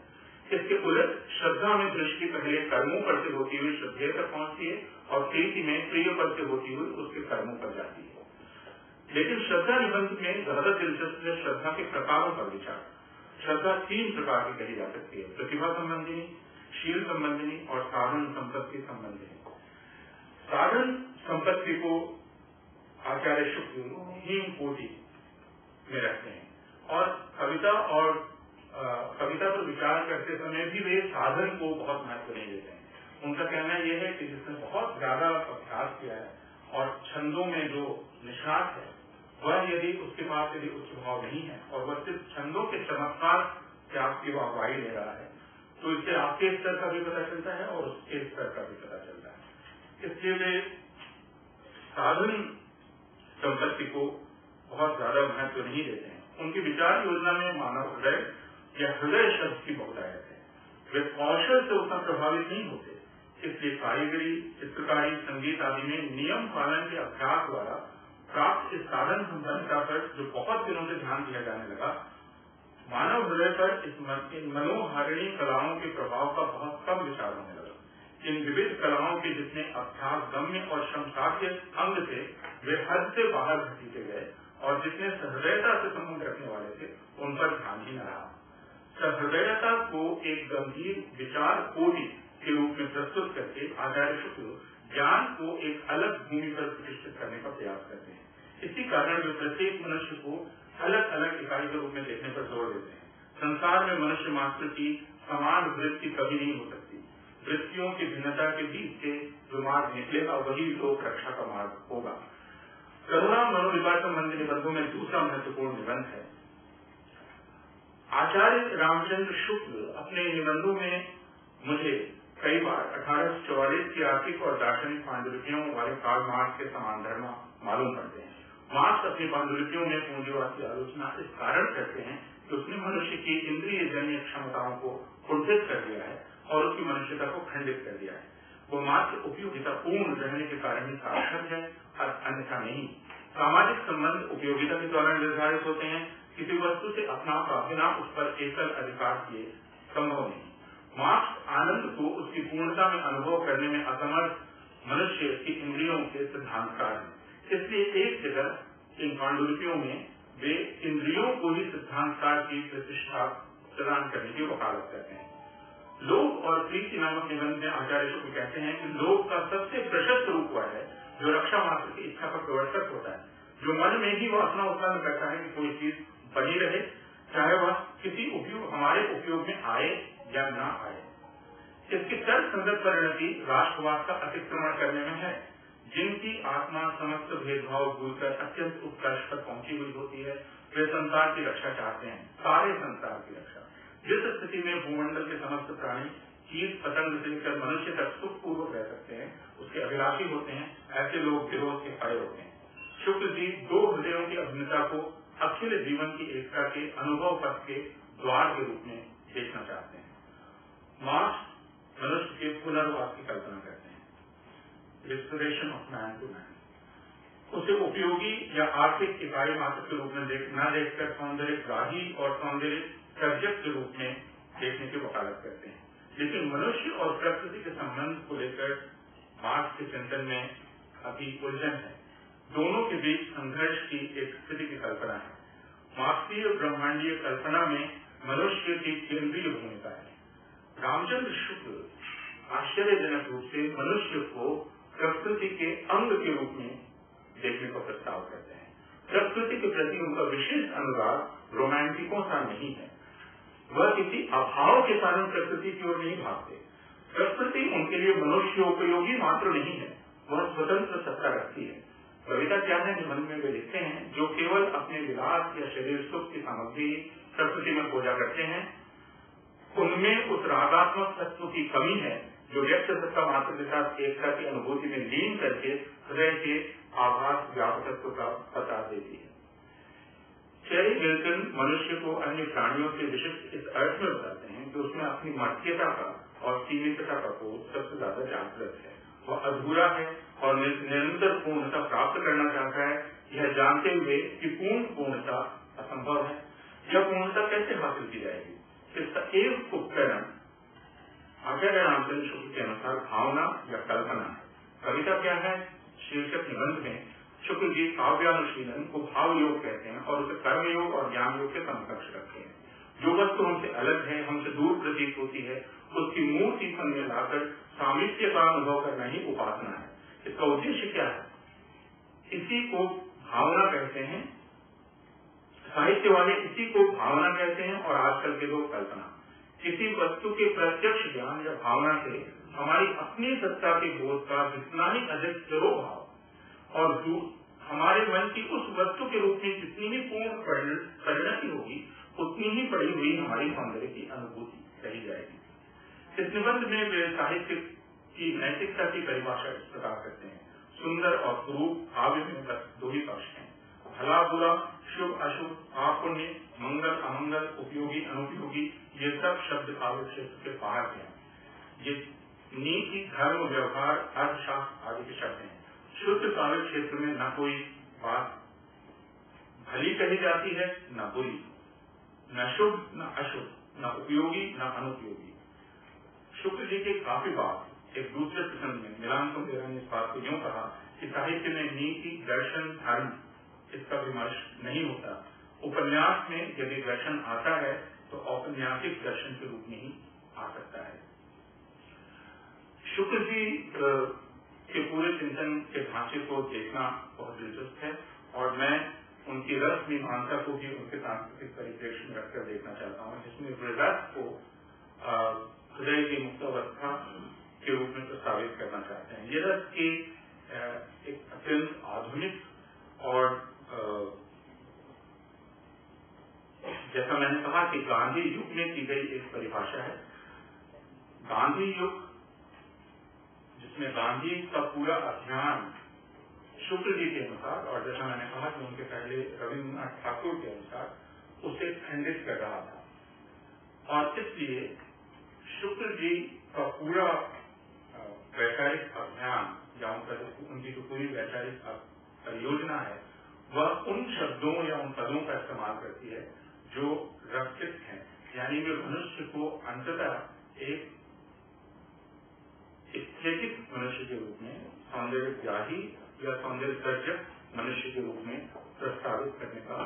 इसके उलट श्रद्धा में दृष्टि पहले कर्मों पर से होती हुई श्रद्धेय तक पहुंचती है और प्रीति में प्रिय पर से होती हुई उसके कर्मों पर जाती है। लेकिन श्रद्धा निबंध में ज्यादा दिलचस्प है श्रद्धा के प्रकारों पर विचार। श्रद्धा 3 प्रकार की कही जा सकती है, प्रतिभा संबंधिनी, शील संबंधिनी और साधन संपत्ति संबंधिनी। साधन संपत्ति को आचार्य शुक्ल हीन कोटि में रखते हैं और कविता पर विचार करते समय भी वे साधन को बहुत महत्व नहीं देते हैं। उनका कहना यह है कि जिसने बहुत ज्यादा अभ्यास किया है और छंदों में जो निष्णात है, वह यदि उसके पास यदि उच्च भाव नहीं है और वह सिर्फ छंदों के चमत्कार से आपकी वाहवाही ले रहा है, तो इससे आपके स्तर का भी पता चलता है और उसके स्तर का भी पता चलता है। इसलिए वे साधन संपत्ति को बहुत ज्यादा महत्व नहीं देते हैं। उनकी विचार योजना में मानव हृदय या हृदय शब्द की बहुतायत है। वे कौशल से उतना प्रभावित नहीं होते, इसलिए कारीगरी, चित्रकारी, संगीत आदि में नियम पालन के अभ्यास द्वारा प्राप्त इस साधन संपन्नता पर जो बहुत दिनों से ध्यान दिया जाने लगा, मानव हृदय पर इन मनोहारिणी कलाओं के प्रभाव का बहुत कम विचार होने लगा। इन विविध कलाओं के जितने अभ्यास गम्य और श्रमसाध्य अंग थे, वे हद से बाहर घसीटे गए और जितने सहृदयता से संबंध रखने वाले थे, उन पर ध्यान ही न रहा। सहृदयता को एक गंभीर विचार कोटि के रूप में प्रस्तुत करके आचार्य शुक्ल ज्ञान को एक अलग भूमि पर प्रतिष्ठित करने का प्रयास करते हैं। इसी कारण वे प्रत्येक मनुष्य को अलग अलग इकाई के रूप में देखने पर जोर देते हैं। संसार में मनुष्य मात्र की समान वृत्ति कभी नहीं हो सकती। वृत्तियों की भिन्नता के बीच से जो मार्ग निकलेगा वही लोक रक्षा का मार्ग होगा। करुणा मनोविकार संबंधी निबंधों में दूसरा महत्वपूर्ण निबंध है। आचार्य रामचंद्र शुक्ल अपने निबंधों में मुझे कई बार 1844 की आर्थिक और दार्शनिक पांडुलिपियों वाले कार्ल मार्क्स के समान धर्म मालूम पड़ते हैं। मार्क्स अपनी पांडुलिपियों में पूंजीवाद की आलोचना इस कारण करते हैं कि उसने मनुष्य की इंद्रिय जन्य क्षमताओं को कुंठित कर दिया है और उसकी मनुष्यता को खंडित कर दिया है। वो मात्र उपयोगिता पूर्ण रहने के कारण ही सार्थक है और अन्यथा नहीं। सामाजिक संबंध उपयोगिता के द्वारा निर्धारित होते हैं। किसी वस्तु से अपना बिना उस पर एकल अधिकार किए संभव नहीं। मार्क्स आनंद को उसकी पूर्णता में अनुभव करने में असमर्थ मनुष्य की इंद्रियों के सिद्धांतकार हैं। इसलिए एक जगह इन पांडुलिपियों में वे इंद्रियों को ही सिद्धांतकार की प्रतिष्ठा प्रदान करने की वकालत करते हैं। लोभ और प्रीति नामक निबंध में आचार्य शुक्ल कहते हैं कि लोभ का सबसे प्रशस्त रूप वह है जो रक्षा मात्र की इच्छा का प्रवर्तक होता है, जो मन में ही वासना उत्पन्न करता है कि कोई चीज बनी रहे, चाहे वह किसी उपयोग हमारे उपयोग में आए या न आए। इसकी तर्क संगत परिणति राष्ट्रवाद का अतिक्रमण करने में है। जिनकी आत्मा समस्त भेदभाव भूलकर अत्यंत उत्कर्ष पर पहुंची हुई होती है, वे संसार की रक्षा चाहते हैं, सारे संसार की रक्षा। जिस स्थिति में भूमंडल के समस्त प्राणी कीट पतंग से लेकर मनुष्य तक सुखपूर्वक रह सकते हैं, उसके अभिलाषी होते हैं, ऐसे लोग विरोध के भय होते हैं। शुक्ल जी दो हृदयों की अभिन्नता को अखिल जीवन की एकता के अनुभव पथ के द्वार के रूप में देखना चाहते हैं। मार्क्स मनुष्य के पुनर्वास की कल्पना करते हैं, restoration of man to man. उसे उपयोगी या आर्थिक इकाई मात्र के रूप में न देखकर सौंदर्य ग्राही और सौंदर्य सर्जक के रूप में देखने की वकालत करते हैं। लेकिन मनुष्य और प्रकृति के संबंध को लेकर मार्क्स के चिंतन में अभी उलझन है। दोनों के बीच संघर्ष की एक स्थिति की कल्पना है। मार्क्सीय ब्रह्मांडीय कल्पना में मनुष्य की केंद्रीय भूमिका है। रामचंद्र शुक्ल आश्चर्यजनक रूप से मनुष्य को प्रकृति के अंग के रूप में देखने का प्रस्ताव करते हैं। प्रकृति के प्रति उनका विशेष अनुराग रोमांटिकों सा नहीं है। वह किसी अभाव के कारण प्रकृति की ओर नहीं भागते। प्रकृति उनके लिए मनुष्योपयोगी मात्र नहीं है, वह स्वतंत्र सत्ता रखती है। कविता क्या है निबंध में वे लिखते हैं, जो केवल अपने विलास या शरीर सुख की सामग्री प्रकृति में खोजा करते हैं, उनमें उस रागात्मक तत्व की कमी है जो व्यक्त सत्ता मात्र के साथ एकता की अनुभूति में लीन करके हृदय के आभास व्यापकत्व का पता देती है। चेरी विल्सन मनुष्य को अन्य प्राणियों से विशिष्ट इस अर्थ में बताते हैं कि उसमें अपनी मर्त्यता का और सीमितता का बोध सबसे ज्यादा जागृत है। वह अधूरा है और निरंतर पूर्णता प्राप्त करना चाहता है, यह जानते हुए कि पूर्ण पूर्णता असंभव है। यह पूर्णता कैसे हासिल की जाएगी? इसका एक उपकरण आचार्य रामचंद्र शुक्ल के अनुसार भावना या कल्पना है। कविता क्या है शीर्षक निबंध में शुक्ल जी काव्यानुशीलन को भाव योग कहते हैं और उसे कर्म योग और ज्ञान योग के समकक्ष रखते हैं। जो वस्तु हमसे अलग है, हमसे दूर प्रतीत होती है, उसकी मूर्ति में लाकर सामिप्य का अनुभव करना ही उपासना है। इसका उद्देश्य क्या है? इसी को भावना कहते हैं, साहित्य वाले इसी को भावना कहते हैं और आजकल के लोग कल्पना। किसी वस्तु के प्रत्यक्ष ज्ञान या भावना से हमारी अपनी सत्ता के बोध का जितना ही अधिक तिरोभाव और हमारे मन की उस वस्तु के रूप में जितनी ही पूर्ण परिणति होगी, उतनी ही बढ़ी हुई हमारी सौंदर्य की अनुभूति रही जाएगी। इस निबंध में वे साहित्य की नैतिकता की परिभाषा इस प्रकार करते हैं, सुंदर और कुरूप काव्य में बस दो ही पक्ष हैं, भला बुरा, शुभ अशुभ, पाप पुण्य, मंगल अमंगल, उपयोगी अनुपयोगी, ये सब शब्द काव्य क्षेत्र के बाहर हैं। ये नीति धर्म व्यवहार अर्थशास्त्र आदि के शब्द हैं। शुद्ध काव्य क्षेत्र में न कोई बात भली कही जाती है, न बुरी, न शुभ न अशुभ, न उपयोगी न अनुपयोगी। शुक्ल जी के काफी बात एक दूसरे प्रसंग में मिलान सुंदर ने इस बात को यूं कहा कि साहित्य में नीति दर्शन धर्म इसका विमर्श नहीं होता। उपन्यास में यदि दर्शन आता है तो औपन्यासिक दर्शन के रूप में ही आ सकता है। शुक्ल जी के पूरे चिंतन के ढांचे को देखना बहुत दिलचस्प है और मैं उनकी रस मीमांसा को भी उनके सांस्कृतिक परिप्रेक्ष्य में रखकर देखना चाहता हूँ, जिसमें रस को हृदय की मुक्तावस्था के रूप में प्रस्तावित करना चाहते हैं। ये रस की एक अत्यंत आधुनिक और जैसा मैंने कहा कि गान भाषा है। गांधी युग, जिसमें गांधी का पूरा अभियान शुक्ल जी के अनुसार, और जैसा मैंने कहा कि उनके पहले रविन्द्रनाथ ठाकुर के अनुसार उसे खंडित कर रहा था, और इसलिए शुक्ल जी का पूरा वैचारिक अभियान या उनकी जो पूरी वैचारिक परियोजना है वह उन शब्दों या उन पदों का इस्तेमाल करती है जो रक्षित हैं, यानी वे मनुष्य को अंततः एक एस्थेटिक मनुष्य के रूप में, सौंदर्यग्राही या सौंदर्य सर्जक मनुष्य के रूप में प्रस्तावित करने का